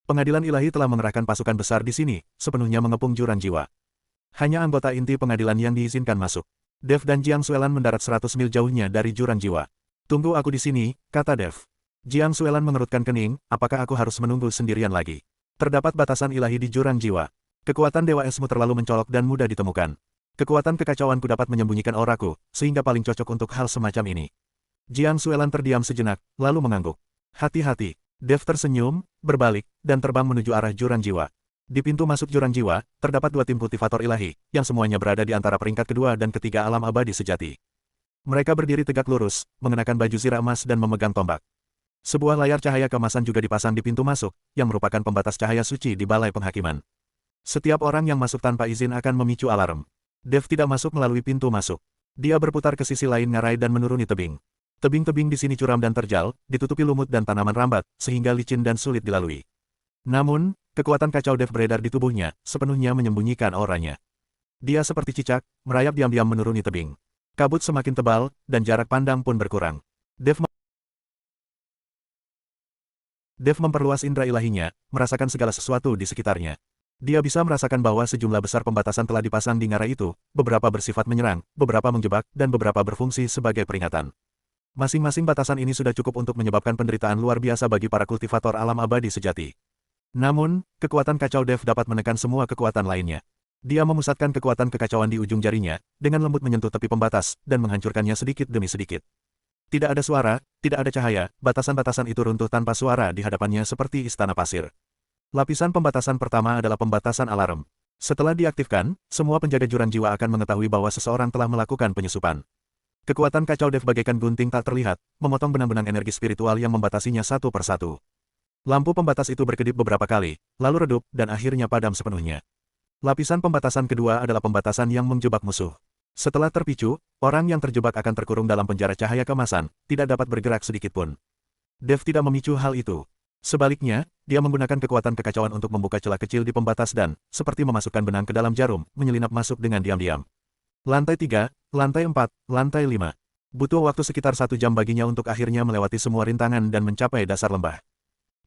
Pengadilan ilahi telah mengerahkan pasukan besar di sini, sepenuhnya mengepung jurang jiwa. Hanya anggota inti pengadilan yang diizinkan masuk. Dev dan Jiang Suelan mendarat 100 mil jauhnya dari jurang jiwa. Tunggu aku di sini, kata Dev. Jiang Suelan mengerutkan kening, apakah aku harus menunggu sendirian lagi? Terdapat batasan ilahi di jurang jiwa. Kekuatan Dewa Esmu terlalu mencolok dan mudah ditemukan. Kekuatan kekacauanku dapat menyembunyikan auraku, sehingga paling cocok untuk hal semacam ini. Jiang Suelan terdiam sejenak, lalu mengangguk. Hati-hati. Dev tersenyum, berbalik, dan terbang menuju arah jurang jiwa. Di pintu masuk jurang jiwa, terdapat dua tim kultivator ilahi, yang semuanya berada di antara peringkat kedua dan ketiga alam abadi sejati. Mereka berdiri tegak lurus, mengenakan baju zirah emas dan memegang tombak. Sebuah layar cahaya keemasan juga dipasang di pintu masuk, yang merupakan pembatas cahaya suci di Balai Penghakiman. Setiap orang yang masuk tanpa izin akan memicu alarm. Dev tidak masuk melalui pintu masuk. Dia berputar ke sisi lain ngarai dan menuruni tebing. Tebing-tebing di sini curam dan terjal, ditutupi lumut dan tanaman rambat, sehingga licin dan sulit dilalui. Namun, kekuatan kacau Dev beredar di tubuhnya, sepenuhnya menyembunyikan auranya. Dia seperti cicak, merayap diam-diam menuruni tebing. Kabut semakin tebal, dan jarak pandang pun berkurang. Dev memperluas indera ilahinya, merasakan segala sesuatu di sekitarnya. Dia bisa merasakan bahwa sejumlah besar pembatasan telah dipasang di ngarai itu, beberapa bersifat menyerang, beberapa menjebak, dan beberapa berfungsi sebagai peringatan. Masing-masing batasan ini sudah cukup untuk menyebabkan penderitaan luar biasa bagi para kultivator alam abadi sejati. Namun, kekuatan kacau Dev dapat menekan semua kekuatan lainnya. Dia memusatkan kekuatan kekacauan di ujung jarinya, dengan lembut menyentuh tepi pembatas, dan menghancurkannya sedikit demi sedikit. Tidak ada suara, tidak ada cahaya, batasan-batasan itu runtuh tanpa suara di hadapannya seperti istana pasir. Lapisan pembatasan pertama adalah pembatasan alarm. Setelah diaktifkan, semua penjaga jurang jiwa akan mengetahui bahwa seseorang telah melakukan penyusupan. Kekuatan kacau Dev bagaikan gunting tak terlihat, memotong benang-benang energi spiritual yang membatasinya satu persatu. Lampu pembatas itu berkedip beberapa kali, lalu redup, dan akhirnya padam sepenuhnya. Lapisan pembatasan kedua adalah pembatasan yang menjebak musuh. Setelah terpicu, orang yang terjebak akan terkurung dalam penjara cahaya keemasan, tidak dapat bergerak sedikitpun. Dev tidak memicu hal itu. Sebaliknya, dia menggunakan kekuatan kekacauan untuk membuka celah kecil di pembatas dan, seperti memasukkan benang ke dalam jarum, menyelinap masuk dengan diam-diam. Lantai 3, lantai 4, lantai 5. Butuh waktu sekitar 1 jam baginya untuk akhirnya melewati semua rintangan dan mencapai dasar lembah.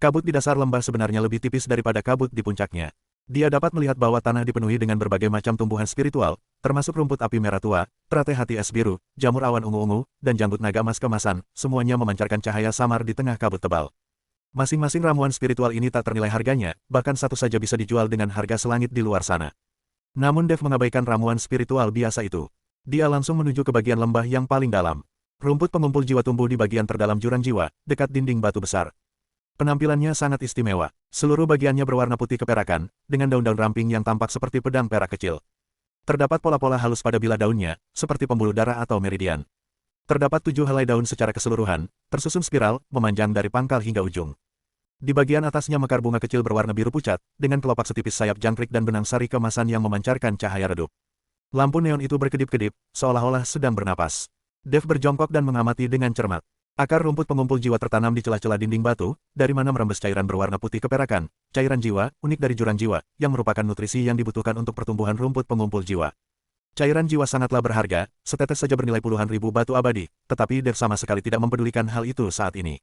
Kabut di dasar lembah sebenarnya lebih tipis daripada kabut di puncaknya. Dia dapat melihat bahwa tanah dipenuhi dengan berbagai macam tumbuhan spiritual, termasuk rumput api merah tua, teratai hati es biru, jamur awan ungu-ungu, dan janggut naga emas kemasan, semuanya memancarkan cahaya samar di tengah kabut tebal. Masing-masing ramuan spiritual ini tak ternilai harganya, bahkan satu saja bisa dijual dengan harga selangit di luar sana. Namun Dev mengabaikan ramuan spiritual biasa itu. Dia langsung menuju ke bagian lembah yang paling dalam. Rumput pengumpul jiwa tumbuh di bagian terdalam jurang jiwa, dekat dinding batu besar. Penampilannya sangat istimewa. Seluruh bagiannya berwarna putih keperakan, dengan daun-daun ramping yang tampak seperti pedang perak kecil. Terdapat pola-pola halus pada bilah daunnya, seperti pembuluh darah atau meridian. Terdapat 7 helai daun secara keseluruhan, tersusun spiral, memanjang dari pangkal hingga ujung. Di bagian atasnya mekar bunga kecil berwarna biru pucat, dengan kelopak setipis sayap jangkrik dan benang sari kemasan yang memancarkan cahaya redup. Lampu neon itu berkedip-kedip, seolah-olah sedang bernapas. Dev berjongkok dan mengamati dengan cermat. Akar rumput pengumpul jiwa tertanam di celah-celah dinding batu, dari mana merembes cairan berwarna putih keperakan, cairan jiwa, unik dari jurang jiwa, yang merupakan nutrisi yang dibutuhkan untuk pertumbuhan rumput pengumpul jiwa. Cairan jiwa sangatlah berharga, setetes saja bernilai puluhan ribu batu abadi, tetapi Dev sama sekali tidak mempedulikan hal itu saat ini.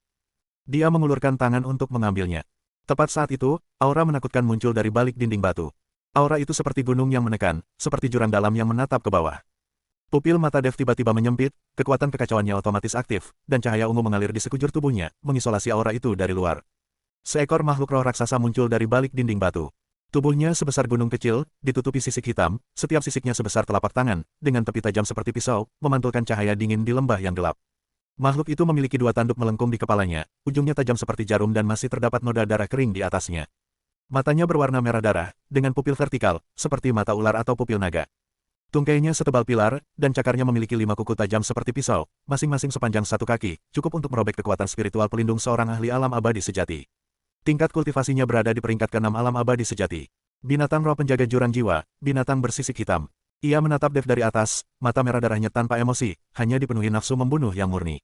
Dia mengulurkan tangan untuk mengambilnya. Tepat saat itu, aura menakutkan muncul dari balik dinding batu. Aura itu seperti gunung yang menekan, seperti jurang dalam yang menatap ke bawah. Pupil mata Dev tiba-tiba menyempit, kekuatan kekacauannya otomatis aktif, dan cahaya ungu mengalir di sekujur tubuhnya, mengisolasi aura itu dari luar. Seekor makhluk roh raksasa muncul dari balik dinding batu. Tubuhnya sebesar gunung kecil, ditutupi sisik hitam, setiap sisiknya sebesar telapak tangan, dengan tepi tajam seperti pisau, memantulkan cahaya dingin di lembah yang gelap. Makhluk itu memiliki 2 tanduk melengkung di kepalanya, ujungnya tajam seperti jarum dan masih terdapat noda darah kering di atasnya. Matanya berwarna merah darah, dengan pupil vertikal, seperti mata ular atau pupil naga. Tungkainya setebal pilar, dan cakarnya memiliki 5 kuku tajam seperti pisau, masing-masing sepanjang 1 kaki, cukup untuk merobek kekuatan spiritual pelindung seorang ahli alam abadi sejati. Tingkat kultivasinya berada di peringkat ke-6 alam abadi sejati. Binatang roh penjaga jurang jiwa, binatang bersisik hitam. Ia menatap Dev dari atas, mata merah darahnya tanpa emosi, hanya dipenuhi nafsu membunuh yang murni.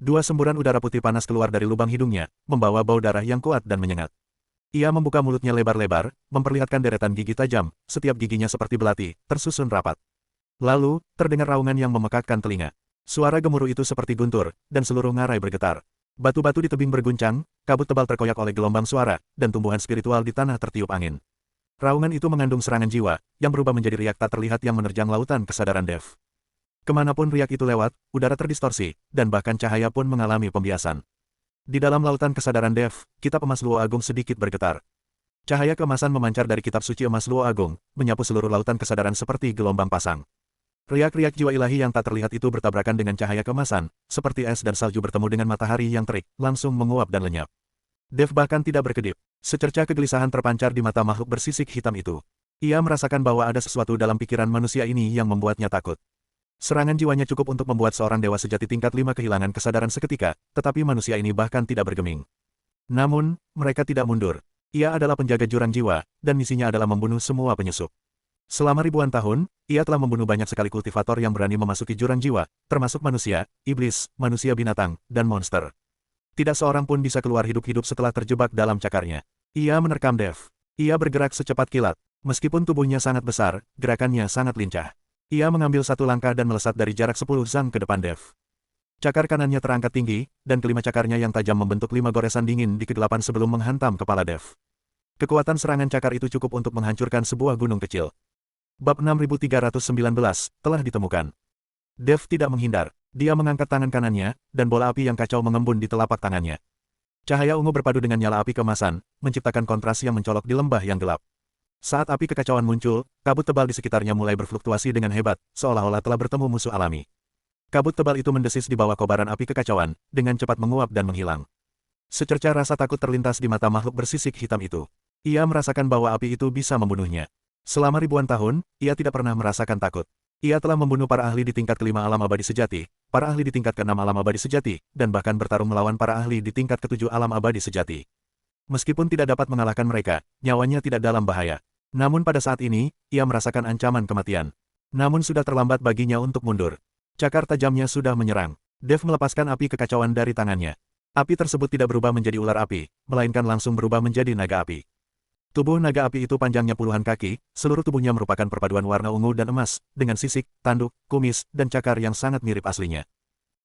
2 semburan udara putih panas keluar dari lubang hidungnya, membawa bau darah yang kuat dan menyengat. Ia membuka mulutnya lebar-lebar, memperlihatkan deretan gigi tajam, setiap giginya seperti belati, tersusun rapat. Lalu, terdengar raungan yang memekakkan telinga. Suara gemuruh itu seperti guntur, dan seluruh ngarai bergetar. Batu-batu di tebing berguncang, kabut tebal terkoyak oleh gelombang suara, dan tumbuhan spiritual di tanah tertiup angin. Raungan itu mengandung serangan jiwa, yang berubah menjadi riak tak terlihat yang menerjang lautan kesadaran Dev. Kemanapun riak itu lewat, udara terdistorsi, dan bahkan cahaya pun mengalami pembiasan. Di dalam lautan kesadaran Dev, kitab emas Luo Agung sedikit bergetar. Cahaya keemasan memancar dari kitab suci emas Luo Agung, menyapu seluruh lautan kesadaran seperti gelombang pasang. Riak-riak jiwa ilahi yang tak terlihat itu bertabrakan dengan cahaya keemasan, seperti es dan salju bertemu dengan matahari yang terik, langsung menguap dan lenyap. Dev bahkan tidak berkedip. Secerca kegelisahan terpancar di mata makhluk bersisik hitam itu. Ia merasakan bahwa ada sesuatu dalam pikiran manusia ini yang membuatnya takut. Serangan jiwanya cukup untuk membuat seorang dewa sejati tingkat 5 kehilangan kesadaran seketika, tetapi manusia ini bahkan tidak bergeming. Namun, mereka tidak mundur. Ia adalah penjaga jurang jiwa, dan misinya adalah membunuh semua penyusup. Selama ribuan tahun, ia telah membunuh banyak sekali kultivator yang berani memasuki jurang jiwa, termasuk manusia, iblis, manusia binatang, dan monster. Tidak seorang pun bisa keluar hidup-hidup setelah terjebak dalam cakarnya. Ia menerkam Dev. Ia bergerak secepat kilat. Meskipun tubuhnya sangat besar, gerakannya sangat lincah. Ia mengambil satu langkah dan melesat dari jarak 10 zang ke depan Dev. Cakar kanannya terangkat tinggi, dan kelima cakarnya yang tajam membentuk 5 goresan dingin di kegelapan sebelum menghantam kepala Dev. Kekuatan serangan cakar itu cukup untuk menghancurkan sebuah gunung kecil. Bab 6319 telah ditemukan. Dev tidak menghindar. Dia mengangkat tangan kanannya, dan bola api yang kacau mengembun di telapak tangannya. Cahaya ungu berpadu dengan nyala api keemasan, menciptakan kontras yang mencolok di lembah yang gelap. Saat api kekacauan muncul, kabut tebal di sekitarnya mulai berfluktuasi dengan hebat, seolah-olah telah bertemu musuh alami. Kabut tebal itu mendesis di bawah kobaran api kekacauan, dengan cepat menguap dan menghilang. Secerca rasa takut terlintas di mata makhluk bersisik hitam itu. Ia merasakan bahwa api itu bisa membunuhnya. Selama ribuan tahun, ia tidak pernah merasakan takut. Ia telah membunuh para ahli di tingkat ke-5 alam abadi sejati, para ahli di tingkat ke-6 alam abadi sejati, dan bahkan bertarung melawan para ahli di tingkat ke-7 alam abadi sejati. Meskipun tidak dapat mengalahkan mereka, nyawanya tidak dalam bahaya. Namun pada saat ini, ia merasakan ancaman kematian. Namun sudah terlambat baginya untuk mundur. Cakar tajamnya sudah menyerang. Dev melepaskan api kekacauan dari tangannya. Api tersebut tidak berubah menjadi ular api, melainkan langsung berubah menjadi naga api. Tubuh naga api itu panjangnya puluhan kaki, seluruh tubuhnya merupakan perpaduan warna ungu dan emas, dengan sisik, tanduk, kumis, dan cakar yang sangat mirip aslinya.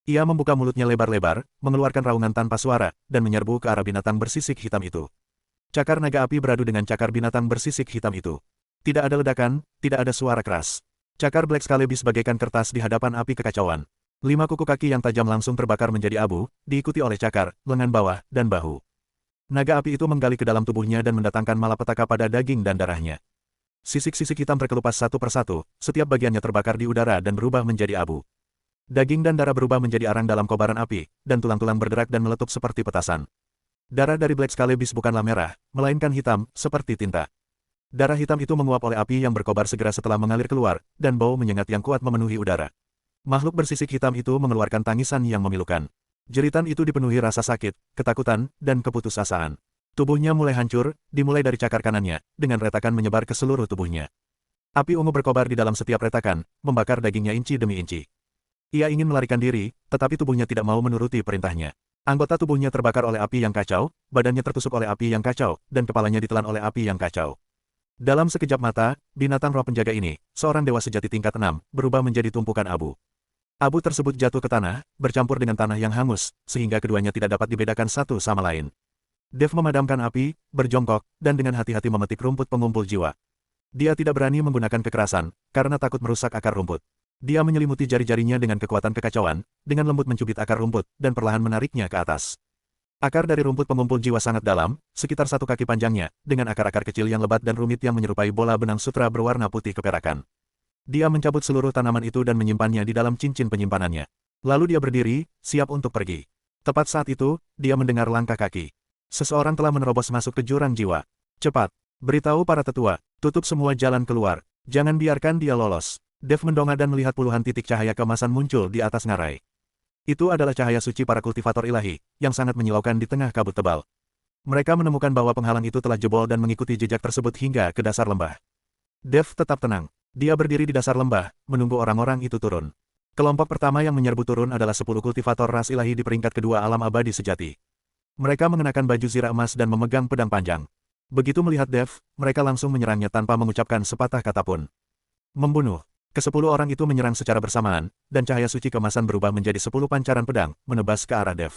Ia membuka mulutnya lebar-lebar, mengeluarkan raungan tanpa suara, dan menyerbu ke arah binatang bersisik hitam itu. Cakar naga api beradu dengan cakar binatang bersisik hitam itu. Tidak ada ledakan, tidak ada suara keras. Cakar Black Scalebis bagaikan kertas di hadapan api kekacauan. 5 kuku kaki yang tajam langsung terbakar menjadi abu, diikuti oleh cakar, lengan bawah, dan bahu. Naga api itu menggali ke dalam tubuhnya dan mendatangkan malapetaka pada daging dan darahnya. Sisik-sisik hitam terkelupas satu persatu, setiap bagiannya terbakar di udara dan berubah menjadi abu. Daging dan darah berubah menjadi arang dalam kobaran api, dan tulang-tulang bergerak dan meletup seperti petasan. Darah dari Black Scalebis bukanlah merah, melainkan hitam, seperti tinta. Darah hitam itu menguap oleh api yang berkobar segera setelah mengalir keluar, dan bau menyengat yang kuat memenuhi udara. Makhluk bersisik hitam itu mengeluarkan tangisan yang memilukan. Jeritan itu dipenuhi rasa sakit, ketakutan, dan keputusasaan. Tubuhnya mulai hancur, dimulai dari cakar kanannya, dengan retakan menyebar ke seluruh tubuhnya. Api ungu berkobar di dalam setiap retakan, membakar dagingnya inci demi inci. Ia ingin melarikan diri, tetapi tubuhnya tidak mau menuruti perintahnya. Anggota tubuhnya terbakar oleh api yang kacau, badannya tertusuk oleh api yang kacau, dan kepalanya ditelan oleh api yang kacau. Dalam sekejap mata, binatang roh penjaga ini, seorang dewa sejati tingkat 6, berubah menjadi tumpukan abu. Abu tersebut jatuh ke tanah, bercampur dengan tanah yang hangus, sehingga keduanya tidak dapat dibedakan satu sama lain. Dev memadamkan api, berjongkok, dan dengan hati-hati memetik rumput pengumpul jiwa. Dia tidak berani menggunakan kekerasan, karena takut merusak akar rumput. Dia menyelimuti jari-jarinya dengan kekuatan kekacauan, dengan lembut mencubit akar rumput, dan perlahan menariknya ke atas. Akar dari rumput pengumpul jiwa sangat dalam, sekitar 1 kaki panjangnya, dengan akar-akar kecil yang lebat dan rumit yang menyerupai bola benang sutra berwarna putih keperakan. Dia mencabut seluruh tanaman itu dan menyimpannya di dalam cincin penyimpanannya. Lalu dia berdiri, siap untuk pergi. Tepat saat itu, dia mendengar langkah kaki. Seseorang telah menerobos masuk ke jurang jiwa. Cepat, beritahu para tetua, tutup semua jalan keluar. Jangan biarkan dia lolos. Dev mendongak dan melihat puluhan titik cahaya keemasan muncul di atas ngarai. Itu adalah cahaya suci para kultivator ilahi, yang sangat menyilaukan di tengah kabut tebal. Mereka menemukan bahwa penghalang itu telah jebol dan mengikuti jejak tersebut hingga ke dasar lembah. Dev tetap tenang. Dia berdiri di dasar lembah, menunggu orang-orang itu turun. Kelompok pertama yang menyerbu turun adalah 10 kultivator ras ilahi di peringkat kedua alam abadi sejati. Mereka mengenakan baju zirah emas dan memegang pedang panjang. Begitu melihat Dev, mereka langsung menyerangnya tanpa mengucapkan sepatah kata pun. Membunuh. Ke-10 orang itu menyerang secara bersamaan, dan cahaya suci kemasan berubah menjadi 10 pancaran pedang, menebas ke arah Dev.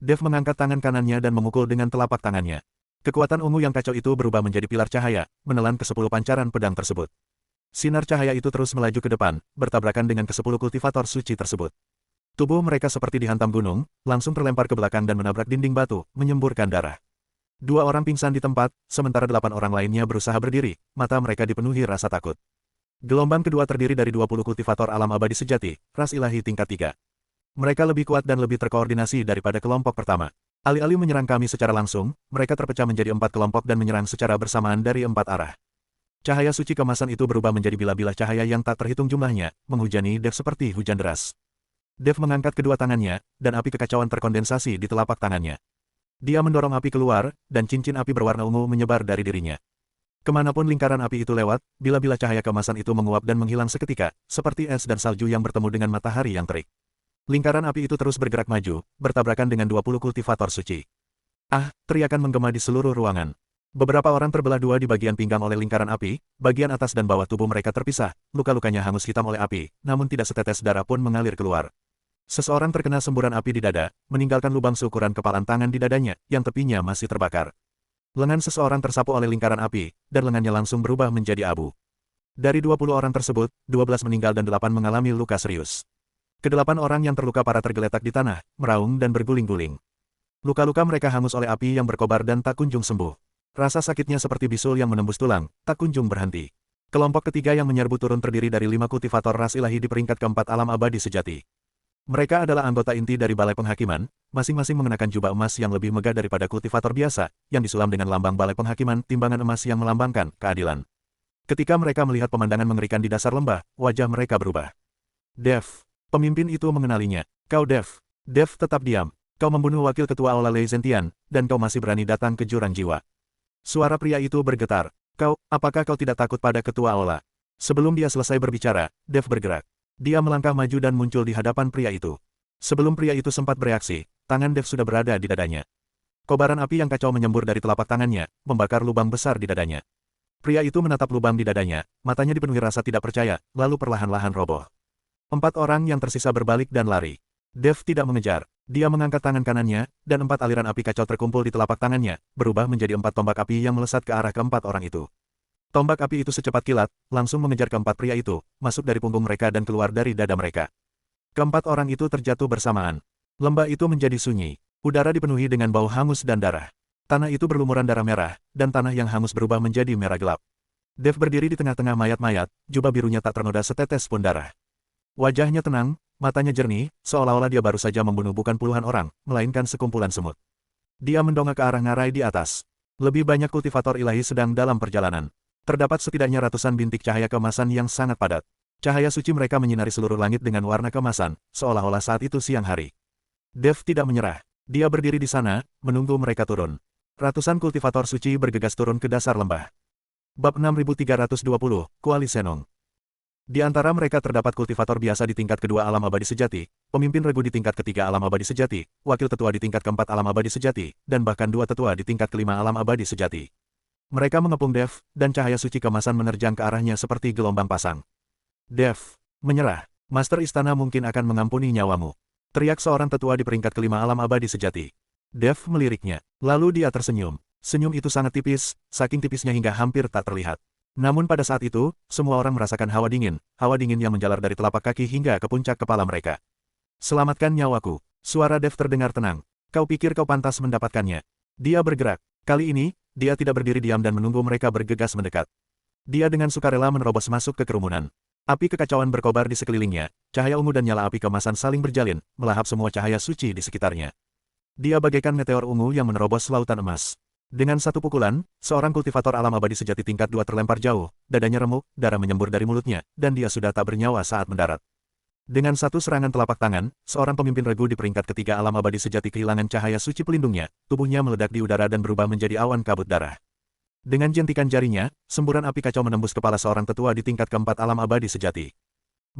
Dev mengangkat tangan kanannya dan memukul dengan telapak tangannya. Kekuatan ungu yang kacau itu berubah menjadi pilar cahaya, menelan ke-10 pancaran pedang tersebut. Sinar cahaya itu terus melaju ke depan, bertabrakan dengan ke-10 kultivator suci tersebut. Tubuh mereka seperti dihantam gunung, langsung terlempar ke belakang dan menabrak dinding batu, menyemburkan darah. 2 orang pingsan di tempat, sementara 8 orang lainnya berusaha berdiri, mata mereka dipenuhi rasa takut. Gelombang kedua terdiri dari 20 kultivator alam abadi sejati, ras ilahi tingkat 3. Mereka lebih kuat dan lebih terkoordinasi daripada kelompok pertama. Alih-alih menyerang kami secara langsung, mereka terpecah menjadi 4 kelompok dan menyerang secara bersamaan dari 4 arah. Cahaya suci kemasan itu berubah menjadi bilah-bilah cahaya yang tak terhitung jumlahnya, menghujani Dev seperti hujan deras. Dev mengangkat kedua tangannya, dan api kekacauan terkondensasi di telapak tangannya. Dia mendorong api keluar, dan cincin api berwarna ungu menyebar dari dirinya. Kemanapun lingkaran api itu lewat, bilah-bilah cahaya kemasan itu menguap dan menghilang seketika, seperti es dan salju yang bertemu dengan matahari yang terik. Lingkaran api itu terus bergerak maju, bertabrakan dengan 20 kultivator suci. Ah, teriakan menggema di seluruh ruangan. Beberapa orang terbelah dua di bagian pinggang oleh lingkaran api, bagian atas dan bawah tubuh mereka terpisah, luka-lukanya hangus hitam oleh api, namun tidak setetes darah pun mengalir keluar. Seseorang terkena semburan api di dada, meninggalkan lubang seukuran kepalan tangan di dadanya, yang tepinya masih terbakar. Lengan seseorang tersapu oleh lingkaran api, dan lengannya langsung berubah menjadi abu. Dari 20 orang tersebut, 12 meninggal dan 8 mengalami luka serius. Kedelapan orang yang terluka parah tergeletak di tanah, meraung dan berguling-guling. Luka-luka mereka hangus oleh api yang berkobar dan tak kunjung sembuh. Rasa sakitnya seperti bisul yang menembus tulang, tak kunjung berhenti. Kelompok ketiga yang menyerbu turun terdiri dari 5 kultivator ras ilahi di peringkat keempat alam abadi sejati. Mereka adalah anggota inti dari Balai Penghakiman, masing-masing mengenakan jubah emas yang lebih megah daripada kultivator biasa, yang disulam dengan lambang Balai Penghakiman, timbangan emas yang melambangkan keadilan. Ketika mereka melihat pemandangan mengerikan di dasar lembah, wajah mereka berubah. Dev. Pemimpin itu mengenalinya. Kau Dev. Dev tetap diam. Kau membunuh wakil ketua Aula Lei Zentian, dan kau masih berani datang ke jurang jiwa. Suara pria itu bergetar. Apakah kau tidak takut pada ketua Aula? Sebelum dia selesai berbicara, Dev bergerak. Dia melangkah maju dan muncul di hadapan pria itu. Sebelum pria itu sempat bereaksi, tangan Dev sudah berada di dadanya. Kobaran api yang kacau menyembur dari telapak tangannya, membakar lubang besar di dadanya. Pria itu menatap lubang di dadanya, matanya dipenuhi rasa tidak percaya, lalu perlahan-lahan roboh. 4 orang yang tersisa berbalik dan lari. Dev tidak mengejar. Dia mengangkat tangan kanannya, dan 4 aliran api kacau terkumpul di telapak tangannya, berubah menjadi 4 tombak api yang melesat ke arah ke-4 orang itu. Tombak api itu secepat kilat, langsung mengejar ke-4 pria itu, masuk dari punggung mereka dan keluar dari dada mereka. Ke-4 orang itu terjatuh bersamaan. Lembah itu menjadi sunyi. Udara dipenuhi dengan bau hangus dan darah. Tanah itu berlumuran darah merah, dan tanah yang hangus berubah menjadi merah gelap. Dev berdiri di tengah-tengah mayat-mayat, jubah birunya tak ternoda setetes pun darah. Wajahnya tenang, matanya jernih, seolah-olah dia baru saja membunuh bukan puluhan orang, melainkan sekumpulan semut. Dia mendongak ke arah ngarai di atas. Lebih banyak kultivator ilahi sedang dalam perjalanan. Terdapat setidaknya ratusan bintik cahaya keemasan yang sangat padat. Cahaya suci mereka menyinari seluruh langit dengan warna keemasan, seolah-olah saat itu siang hari. Dev tidak menyerah. Dia berdiri di sana, menunggu mereka turun. Ratusan kultivator suci bergegas turun ke dasar lembah. Bab 6320, Kuali Senong. Di antara mereka terdapat kultivator biasa di tingkat kedua alam abadi sejati, pemimpin regu di tingkat ketiga alam abadi sejati, wakil tetua di tingkat keempat alam abadi sejati, dan bahkan 2 tetua di tingkat kelima alam abadi sejati. Mereka mengepung Dev, dan cahaya suci kemasan menerjang ke arahnya seperti gelombang pasang. Dev, menyerah. Master Istana mungkin akan mengampuni nyawamu. Teriak seorang tetua di peringkat kelima alam abadi sejati. Dev meliriknya. Lalu dia tersenyum. Senyum itu sangat tipis, saking tipisnya hingga hampir tak terlihat. Namun pada saat itu, semua orang merasakan hawa dingin yang menjalar dari telapak kaki hingga ke puncak kepala mereka. Selamatkan nyawaku. Suara Dev terdengar tenang. Kau pikir kau pantas mendapatkannya. Dia bergerak. Kali ini, dia tidak berdiri diam dan menunggu mereka bergegas mendekat. Dia dengan sukarela menerobos masuk ke kerumunan. Api kekacauan berkobar di sekelilingnya, cahaya ungu dan nyala api kemasan saling berjalin, melahap semua cahaya suci di sekitarnya. Dia bagaikan meteor ungu yang menerobos lautan emas. Dengan satu pukulan, seorang kultivator alam abadi sejati tingkat 2 terlempar jauh, dadanya remuk, darah menyembur dari mulutnya, dan dia sudah tak bernyawa saat mendarat. Dengan satu serangan telapak tangan, seorang pemimpin regu di peringkat ketiga alam abadi sejati kehilangan cahaya suci pelindungnya, tubuhnya meledak di udara dan berubah menjadi awan kabut darah. Dengan jentikan jarinya, semburan api kacau menembus kepala seorang tetua di tingkat keempat alam abadi sejati.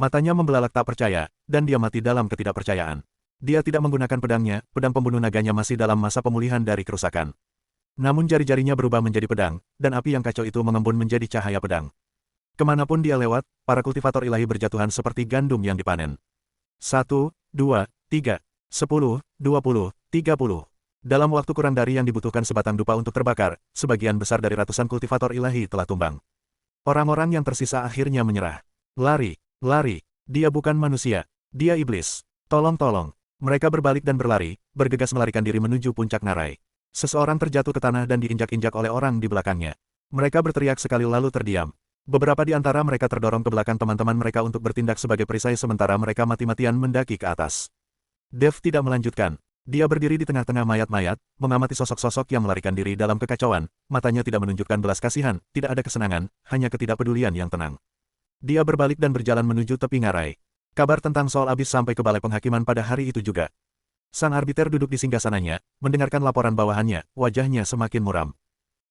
Matanya membelalak tak percaya, dan dia mati dalam ketidakpercayaan. Dia tidak menggunakan pedangnya, pedang pembunuh naganya masih dalam masa pemulihan dari kerusakan. Namun jari-jarinya berubah menjadi pedang, dan api yang kacau itu mengembun menjadi cahaya pedang. Kemanapun dia lewat, para kultivator ilahi berjatuhan seperti gandum yang dipanen. 1, 2, 3, 10, 20, 30. Dalam waktu kurang dari yang dibutuhkan sebatang dupa untuk terbakar, sebagian besar dari ratusan kultivator ilahi telah tumbang. Orang-orang yang tersisa akhirnya menyerah. Lari, lari. Dia bukan manusia. Dia iblis. Tolong. Mereka berbalik dan berlari, bergegas melarikan diri menuju puncak ngarai. Seseorang terjatuh ke tanah dan diinjak-injak oleh orang di belakangnya. Mereka berteriak sekali lalu terdiam. Beberapa di antara mereka terdorong ke belakang teman-teman mereka untuk bertindak sebagai perisai sementara mereka mati-matian mendaki ke atas. Dev tidak melanjutkan. Dia berdiri di tengah-tengah mayat-mayat, mengamati sosok-sosok yang melarikan diri dalam kekacauan, matanya tidak menunjukkan belas kasihan, tidak ada kesenangan, hanya ketidakpedulian yang tenang. Dia berbalik dan berjalan menuju tepi ngarai. Kabar tentang Soul Abyss sampai ke Balai Penghakiman pada hari itu juga. Sang arbiter duduk di singgasananya, mendengarkan laporan bawahannya, wajahnya semakin muram.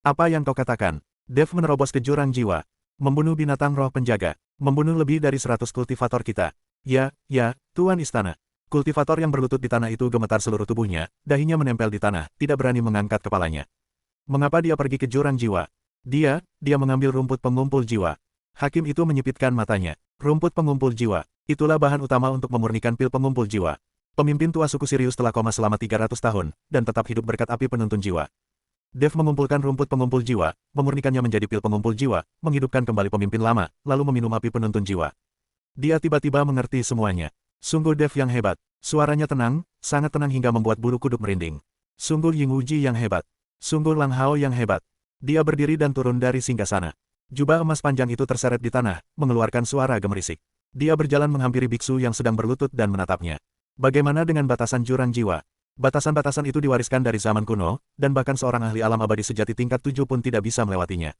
Apa yang kau katakan? Dev menerobos ke jurang jiwa. Membunuh binatang roh penjaga. Membunuh lebih dari 100 kultivator kita. Ya, Tuan Istana. Kultivator yang berlutut di tanah itu gemetar seluruh tubuhnya, dahinya menempel di tanah, tidak berani mengangkat kepalanya. Mengapa dia pergi ke jurang jiwa? Dia mengambil rumput pengumpul jiwa. Hakim itu menyipitkan matanya. Rumput pengumpul jiwa. Itulah bahan utama untuk memurnikan pil pengumpul jiwa. Pemimpin tua suku Sirius telah koma selama 300 tahun, dan tetap hidup berkat api penuntun jiwa. Dev mengumpulkan rumput pengumpul jiwa, memurnikannya menjadi pil pengumpul jiwa, menghidupkan kembali pemimpin lama, lalu meminum api penuntun jiwa. Dia tiba-tiba mengerti semuanya. Sungguh Dev yang hebat. Suaranya tenang, sangat tenang hingga membuat bulu kuduk merinding. Sungguh Yingwuji yang hebat. Sungguh Lang Hao yang hebat. Dia berdiri dan turun dari singgasana. Jubah emas panjang itu terseret di tanah, mengeluarkan suara gemerisik. Dia berjalan menghampiri biksu yang sedang berlutut dan menatapnya. Bagaimana dengan batasan jurang jiwa? Batasan-batasan itu diwariskan dari zaman kuno, dan bahkan seorang ahli alam abadi sejati tingkat 7 pun tidak bisa melewatinya.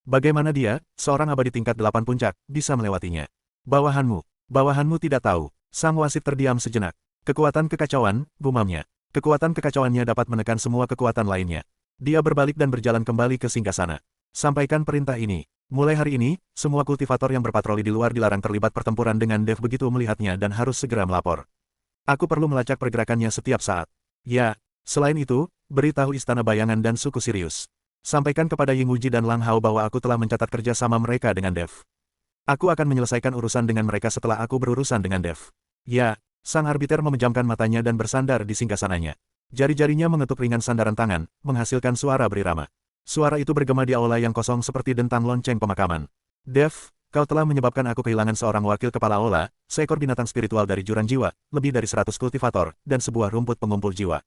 Bagaimana dia, seorang abadi tingkat 8 puncak, bisa melewatinya? Bawahanmu tidak tahu. Sang wasit terdiam sejenak. Kekuatan kekacauan, gumamnya. Kekuatan kekacauannya dapat menekan semua kekuatan lainnya. Dia berbalik dan berjalan kembali ke singgasana. Sampaikan perintah ini. Mulai hari ini, semua kultivator yang berpatroli di luar dilarang terlibat pertempuran dengan Dev begitu melihatnya dan harus segera melapor. Aku perlu melacak pergerakannya setiap saat. Ya, selain itu, beritahu Istana Bayangan dan suku Sirius. Sampaikan kepada Yingwuji dan Lang Hao bahwa aku telah mencatat kerja sama mereka dengan Dev. Aku akan menyelesaikan urusan dengan mereka setelah aku berurusan dengan Dev. Ya, sang arbiter memejamkan matanya dan bersandar di singgasananya. Jari-jarinya mengetuk ringan sandaran tangan, menghasilkan suara berirama. Suara itu bergema di aula yang kosong seperti dentang lonceng pemakaman. Dev, kau telah menyebabkan aku kehilangan seorang wakil kepala aula, seekor binatang spiritual dari jurang jiwa, lebih dari 100 kultivator, dan sebuah rumput pengumpul jiwa.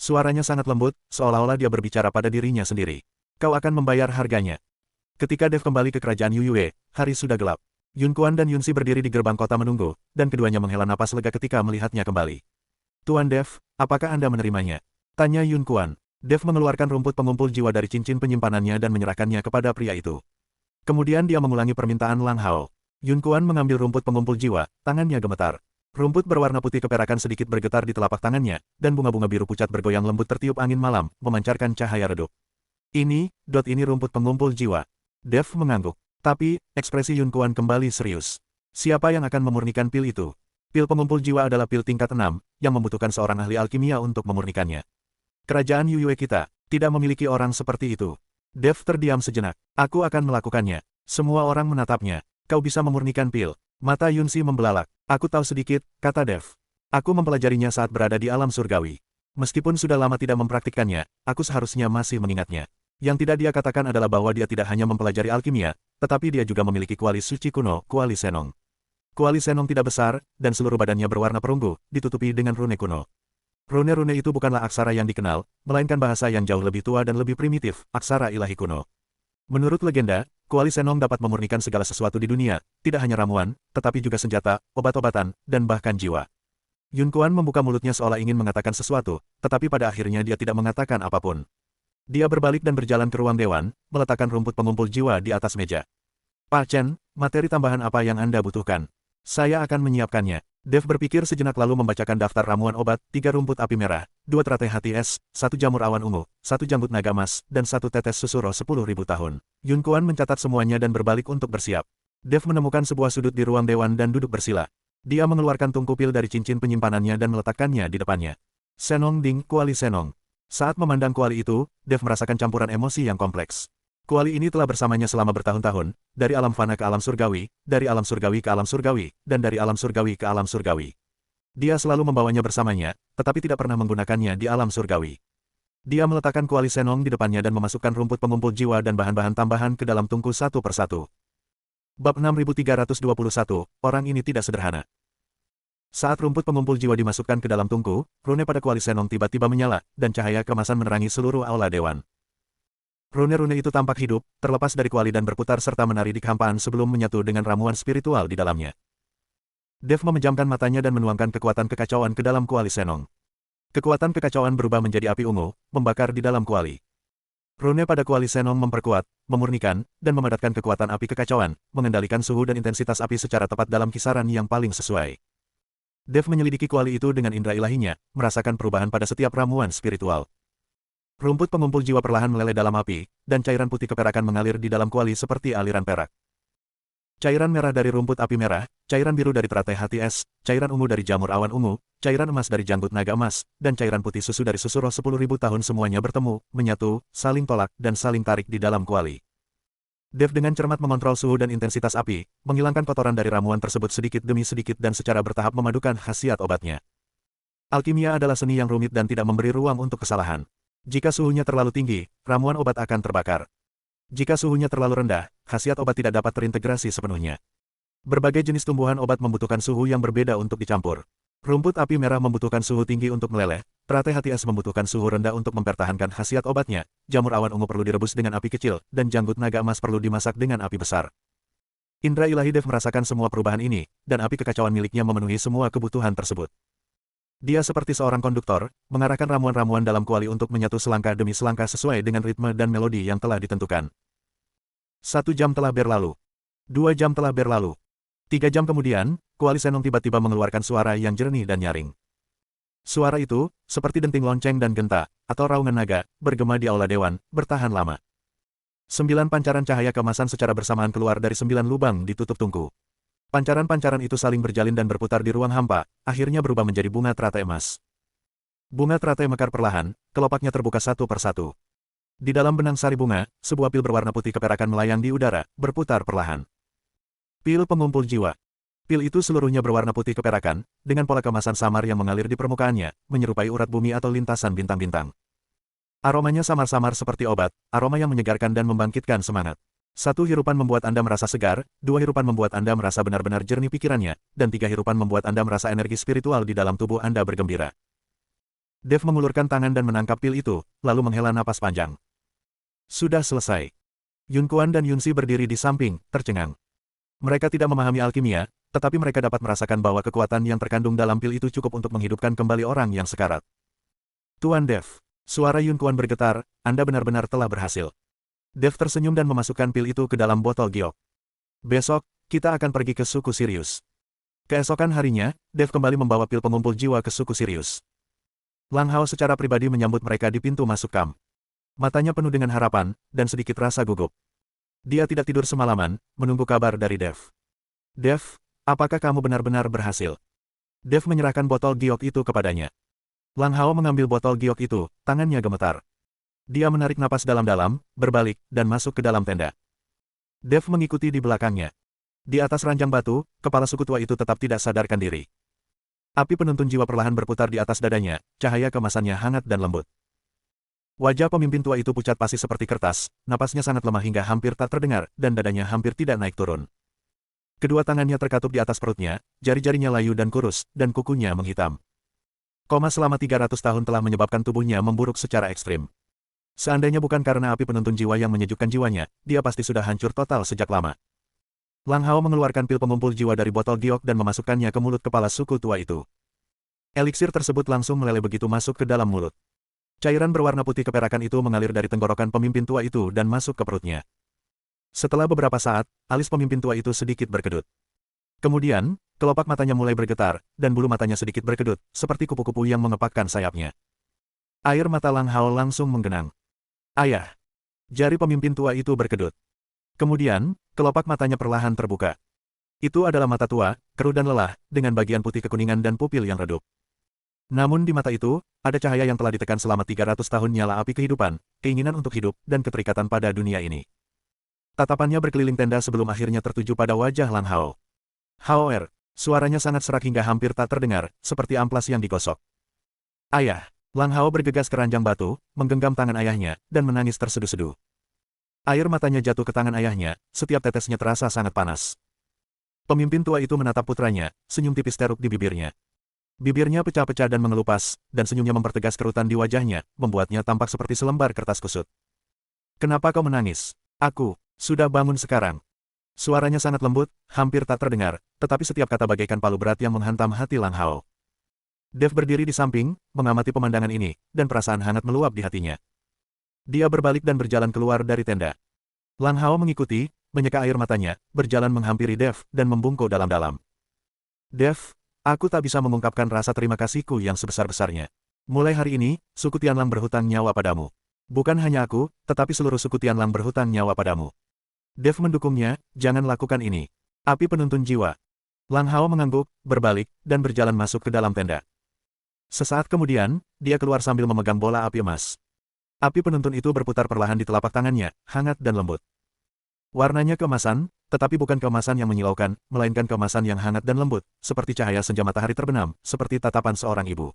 Suaranya sangat lembut, seolah-olah dia berbicara pada dirinya sendiri. Kau akan membayar harganya. Ketika Dev kembali ke kerajaan Yuyue, hari sudah gelap. Yun Kuan dan Yun Si berdiri di gerbang kota menunggu, dan keduanya menghela napas lega ketika melihatnya kembali. Tuan Dev, apakah Anda menerimanya? Tanya Yun Kuan. Dev mengeluarkan rumput pengumpul jiwa dari cincin penyimpanannya dan menyerahkannya kepada pria itu. Kemudian dia mengulangi permintaan Lang Hao. Yun Kuan mengambil rumput pengumpul jiwa, tangannya gemetar. Rumput berwarna putih keperakan sedikit bergetar di telapak tangannya, dan bunga-bunga biru pucat bergoyang lembut tertiup angin malam, memancarkan cahaya redup. Ini rumput pengumpul jiwa. Dev mengangguk. Tapi, ekspresi Yun Kuan kembali serius. Siapa yang akan memurnikan pil itu? Pil pengumpul jiwa adalah pil tingkat 6, yang membutuhkan seorang ahli alkimia untuk memurnikannya. Kerajaan Yuyue kita tidak memiliki orang seperti itu. Dev terdiam sejenak. Aku akan melakukannya. Semua orang menatapnya. Kau bisa memurnikan pil. Mata Yun Si membelalak. Aku tahu sedikit, kata Dev. Aku mempelajarinya saat berada di alam surgawi. Meskipun sudah lama tidak mempraktikkannya, aku seharusnya masih mengingatnya. Yang tidak dia katakan adalah bahwa dia tidak hanya mempelajari alkimia, tetapi dia juga memiliki kuali suci kuno, kuali Senong. Kuali Senong tidak besar, dan seluruh badannya berwarna perunggu, ditutupi dengan rune kuno. Rune-rune itu bukanlah aksara yang dikenal, melainkan bahasa yang jauh lebih tua dan lebih primitif, aksara ilahi kuno. Menurut legenda, kuali Senong dapat memurnikan segala sesuatu di dunia, tidak hanya ramuan, tetapi juga senjata, obat-obatan, dan bahkan jiwa. Yun Kuan membuka mulutnya seolah ingin mengatakan sesuatu, tetapi pada akhirnya dia tidak mengatakan apapun. Dia berbalik dan berjalan ke ruang dewan, meletakkan rumput pengumpul jiwa di atas meja. Pak Chen, materi tambahan apa yang Anda butuhkan? Saya akan menyiapkannya. Dev berpikir sejenak lalu membacakan daftar ramuan obat, 3 rumput api merah, 2 teratai hati es, 1 jamur awan ungu, 1 janggut naga emas, dan 1 tetes susu roh 10.000 tahun. Yun Kuan mencatat semuanya dan berbalik untuk bersiap. Dev menemukan sebuah sudut di ruang dewan dan duduk bersila. Dia mengeluarkan tungku pil dari cincin penyimpanannya dan meletakkannya di depannya. Senong Ding, kuali Senong. Saat memandang kuali itu, Dev merasakan campuran emosi yang kompleks. Kuali ini telah bersamanya selama bertahun-tahun, dari alam fana ke alam surgawi, dari alam surgawi ke alam surgawi, dan dari alam surgawi ke alam surgawi. Dia selalu membawanya bersamanya, tetapi tidak pernah menggunakannya di alam surgawi. Dia meletakkan kuali Senong di depannya dan memasukkan rumput pengumpul jiwa dan bahan-bahan tambahan ke dalam tungku satu persatu. Bab 6321, orang ini tidak sederhana. Saat rumput pengumpul jiwa dimasukkan ke dalam tungku, rune pada kuali Senong tiba-tiba menyala, dan cahaya kemasan menerangi seluruh aula dewan. Rune-rune itu tampak hidup, terlepas dari kuali dan berputar serta menari di kehampaan sebelum menyatu dengan ramuan spiritual di dalamnya. Dev memejamkan matanya dan menuangkan kekuatan kekacauan ke dalam kuali Senong. Kekuatan kekacauan berubah menjadi api ungu, membakar di dalam kuali. Rune pada kuali Senong memperkuat, memurnikan, dan memadatkan kekuatan api kekacauan, mengendalikan suhu dan intensitas api secara tepat dalam kisaran yang paling sesuai. Dev menyelidiki kuali itu dengan indera ilahinya, merasakan perubahan pada setiap ramuan spiritual. Rumput pengumpul jiwa perlahan meleleh dalam api, dan cairan putih keperakan mengalir di dalam kuali seperti aliran perak. Cairan merah dari rumput api merah, cairan biru dari teratai hati es, cairan ungu dari jamur awan ungu, cairan emas dari janggut naga emas, dan cairan putih susu dari susu roh 10.000 tahun semuanya bertemu, menyatu, saling tolak, dan saling tarik di dalam kuali. Dev dengan cermat mengontrol suhu dan intensitas api, menghilangkan kotoran dari ramuan tersebut sedikit demi sedikit dan secara bertahap memadukan khasiat obatnya. Alkimia adalah seni yang rumit dan tidak memberi ruang untuk kesalahan. Jika suhunya terlalu tinggi, ramuan obat akan terbakar. Jika suhunya terlalu rendah, khasiat obat tidak dapat terintegrasi sepenuhnya. Berbagai jenis tumbuhan obat membutuhkan suhu yang berbeda untuk dicampur. Rumput api merah membutuhkan suhu tinggi untuk meleleh, teratai hati es membutuhkan suhu rendah untuk mempertahankan khasiat obatnya, jamur awan ungu perlu direbus dengan api kecil, dan janggut naga emas perlu dimasak dengan api besar. Indra ilahi Dev merasakan semua perubahan ini, dan api kekacauan miliknya memenuhi semua kebutuhan tersebut. Dia seperti seorang konduktor, mengarahkan ramuan-ramuan dalam kuali untuk menyatu selangkah demi selangkah sesuai dengan ritme dan melodi yang telah ditentukan. 1 jam telah berlalu. 2 jam telah berlalu. 3 jam kemudian, kuali Senong tiba-tiba mengeluarkan suara yang jernih dan nyaring. Suara itu, seperti denting lonceng dan genta, atau raungan naga, bergema di aula dewan, bertahan lama. 9 pancaran cahaya keemasan secara bersamaan keluar dari 9 lubang di tutup tungku. Pancaran-pancaran itu saling berjalin dan berputar di ruang hampa, akhirnya berubah menjadi bunga teratai emas. Bunga teratai mekar perlahan, kelopaknya terbuka satu persatu. Di dalam benang sari bunga, sebuah pil berwarna putih keperakan melayang di udara, berputar perlahan. Pil pengumpul jiwa. Pil itu seluruhnya berwarna putih keperakan, dengan pola kemasan samar yang mengalir di permukaannya, menyerupai urat bumi atau lintasan bintang-bintang. Aromanya samar-samar seperti obat, aroma yang menyegarkan dan membangkitkan semangat. 1 hirupan membuat Anda merasa segar, 2 hirupan membuat Anda merasa benar-benar jernih pikirannya, dan 3 hirupan membuat Anda merasa energi spiritual di dalam tubuh Anda bergembira. Dev mengulurkan tangan dan menangkap pil itu, lalu menghela napas panjang. Sudah selesai. Yun Kuan dan Yun Si berdiri di samping, tercengang. Mereka tidak memahami alkimia, tetapi mereka dapat merasakan bahwa kekuatan yang terkandung dalam pil itu cukup untuk menghidupkan kembali orang yang sekarat. Tuan Dev, suara Yun Kuan bergetar, Anda benar-benar telah berhasil. Dev tersenyum dan memasukkan pil itu ke dalam botol giok. Besok, kita akan pergi ke suku Sirius. Keesokan harinya, Dev kembali membawa pil pengumpul jiwa ke suku Sirius. Lang Hao secara pribadi menyambut mereka di pintu masuk kamp. Matanya penuh dengan harapan, dan sedikit rasa gugup. Dia tidak tidur semalaman, menunggu kabar dari Dev. Dev, apakah kamu benar-benar berhasil? Dev menyerahkan botol giok itu kepadanya. Lang Hao mengambil botol giok itu, tangannya gemetar. Dia menarik napas dalam-dalam, berbalik, dan masuk ke dalam tenda. Dev mengikuti di belakangnya. Di atas ranjang batu, kepala suku tua itu tetap tidak sadarkan diri. Api penuntun jiwa perlahan berputar di atas dadanya, cahaya kemasannya hangat dan lembut. Wajah pemimpin tua itu pucat pasi seperti kertas, napasnya sangat lemah hingga hampir tak terdengar, dan dadanya hampir tidak naik turun. Kedua tangannya terkatup di atas perutnya, jari-jarinya layu dan kurus, dan kukunya menghitam. Koma selama 300 tahun telah menyebabkan tubuhnya memburuk secara ekstrim. Seandainya bukan karena api penuntun jiwa yang menyejukkan jiwanya, dia pasti sudah hancur total sejak lama. Lang Hao mengeluarkan pil pengumpul jiwa dari botol giok dan memasukkannya ke mulut kepala suku tua itu. Eliksir tersebut langsung meleleh begitu masuk ke dalam mulut. Cairan berwarna putih keperakan itu mengalir dari tenggorokan pemimpin tua itu dan masuk ke perutnya. Setelah beberapa saat, alis pemimpin tua itu sedikit berkedut. Kemudian, kelopak matanya mulai bergetar, dan bulu matanya sedikit berkedut, seperti kupu-kupu yang mengepakkan sayapnya. Air mata Lang Hao langsung menggenang. Ayah. Jari pemimpin tua itu berkedut. Kemudian, kelopak matanya perlahan terbuka. Itu adalah mata tua, keruh dan lelah, dengan bagian putih kekuningan dan pupil yang redup. Namun di mata itu, ada cahaya yang telah ditekan selama 300 tahun nyala api kehidupan, keinginan untuk hidup, dan keterikatan pada dunia ini. Tatapannya berkeliling tenda sebelum akhirnya tertuju pada wajah Lang Hao. Hao suaranya sangat serak hingga hampir tak terdengar, seperti amplas yang digosok. Ayah. Lang Hao bergegas ke ranjang batu, menggenggam tangan ayahnya, dan menangis terseduh-seduh. Air matanya jatuh ke tangan ayahnya, setiap tetesnya terasa sangat panas. Pemimpin tua itu menatap putranya, senyum tipis teruk di bibirnya. Bibirnya pecah-pecah dan mengelupas, dan senyumnya mempertegas kerutan di wajahnya, membuatnya tampak seperti selembar kertas kusut. Kenapa kau menangis? Aku, sudah bangun sekarang. Suaranya sangat lembut, hampir tak terdengar, tetapi setiap kata bagaikan palu berat yang menghantam hati Lang Hao. Dev berdiri di samping, mengamati pemandangan ini, dan perasaan hangat meluap di hatinya. Dia berbalik dan berjalan keluar dari tenda. Lang Hao mengikuti, menyeka air matanya, berjalan menghampiri Dev, dan membungkuk dalam-dalam. Dev, aku tak bisa mengungkapkan rasa terima kasihku yang sebesar-besarnya. Mulai hari ini, suku Tianlang berhutang nyawa padamu. Bukan hanya aku, tetapi seluruh suku Tianlang berhutang nyawa padamu. Dev mendukungnya, jangan lakukan ini. Api penuntun jiwa. Lang Hao mengangguk, berbalik, dan berjalan masuk ke dalam tenda. Sesaat kemudian, dia keluar sambil memegang bola api emas. Api penuntun itu berputar perlahan di telapak tangannya, hangat dan lembut. Warnanya keemasan, tetapi bukan keemasan yang menyilaukan, melainkan keemasan yang hangat dan lembut, seperti cahaya senja matahari terbenam, seperti tatapan seorang ibu.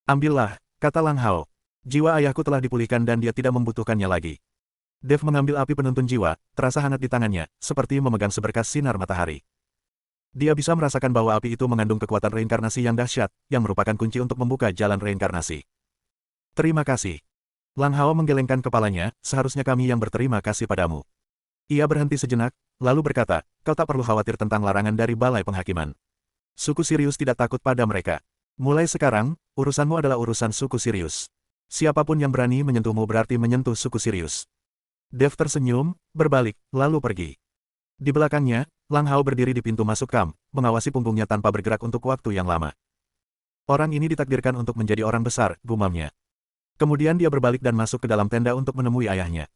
Ambillah, kata Lang Hao. Jiwa ayahku telah dipulihkan dan dia tidak membutuhkannya lagi. Dev mengambil api penuntun jiwa, terasa hangat di tangannya, seperti memegang seberkas sinar matahari. Dia bisa merasakan bahwa api itu mengandung kekuatan reinkarnasi yang dahsyat, yang merupakan kunci untuk membuka jalan reinkarnasi. Terima kasih. Lang Hao menggelengkan kepalanya, seharusnya kami yang berterima kasih padamu. Ia berhenti sejenak, lalu berkata, kau tak perlu khawatir tentang larangan dari Balai Penghakiman. Suku Sirius tidak takut pada mereka. Mulai sekarang, urusanmu adalah urusan suku Sirius. Siapapun yang berani menyentuhmu berarti menyentuh suku Sirius. Dev tersenyum, berbalik, lalu pergi. Di belakangnya, Lang Hao berdiri di pintu masuk kamp, mengawasi punggungnya tanpa bergerak untuk waktu yang lama. Orang ini ditakdirkan untuk menjadi orang besar, gumamnya. Kemudian dia berbalik dan masuk ke dalam tenda untuk menemui ayahnya.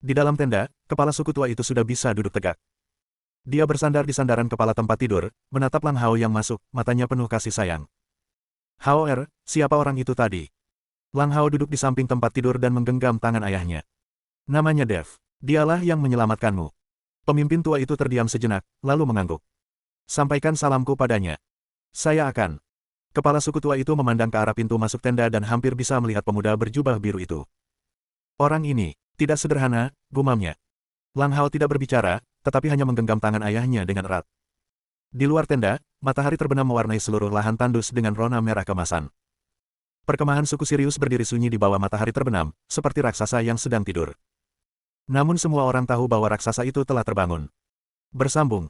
Di dalam tenda, kepala suku tua itu sudah bisa duduk tegak. Dia bersandar di sandaran kepala tempat tidur, menatap Lang Hao yang masuk, matanya penuh kasih sayang. Hao siapa orang itu tadi? Lang Hao duduk di samping tempat tidur dan menggenggam tangan ayahnya. Namanya Dev. Dialah yang menyelamatkanmu. Pemimpin tua itu terdiam sejenak, lalu mengangguk. Sampaikan salamku padanya. Saya akan. Kepala suku tua itu memandang ke arah pintu masuk tenda dan hampir bisa melihat pemuda berjubah biru itu. Orang ini tidak sederhana, gumamnya. Lang Hao tidak berbicara, tetapi hanya menggenggam tangan ayahnya dengan erat. Di luar tenda, matahari terbenam mewarnai seluruh lahan tandus dengan rona merah kemasan. Perkemahan suku Sirius berdiri sunyi di bawah matahari terbenam, seperti raksasa yang sedang tidur. Namun semua orang tahu bahwa raksasa itu telah terbangun. Bersambung.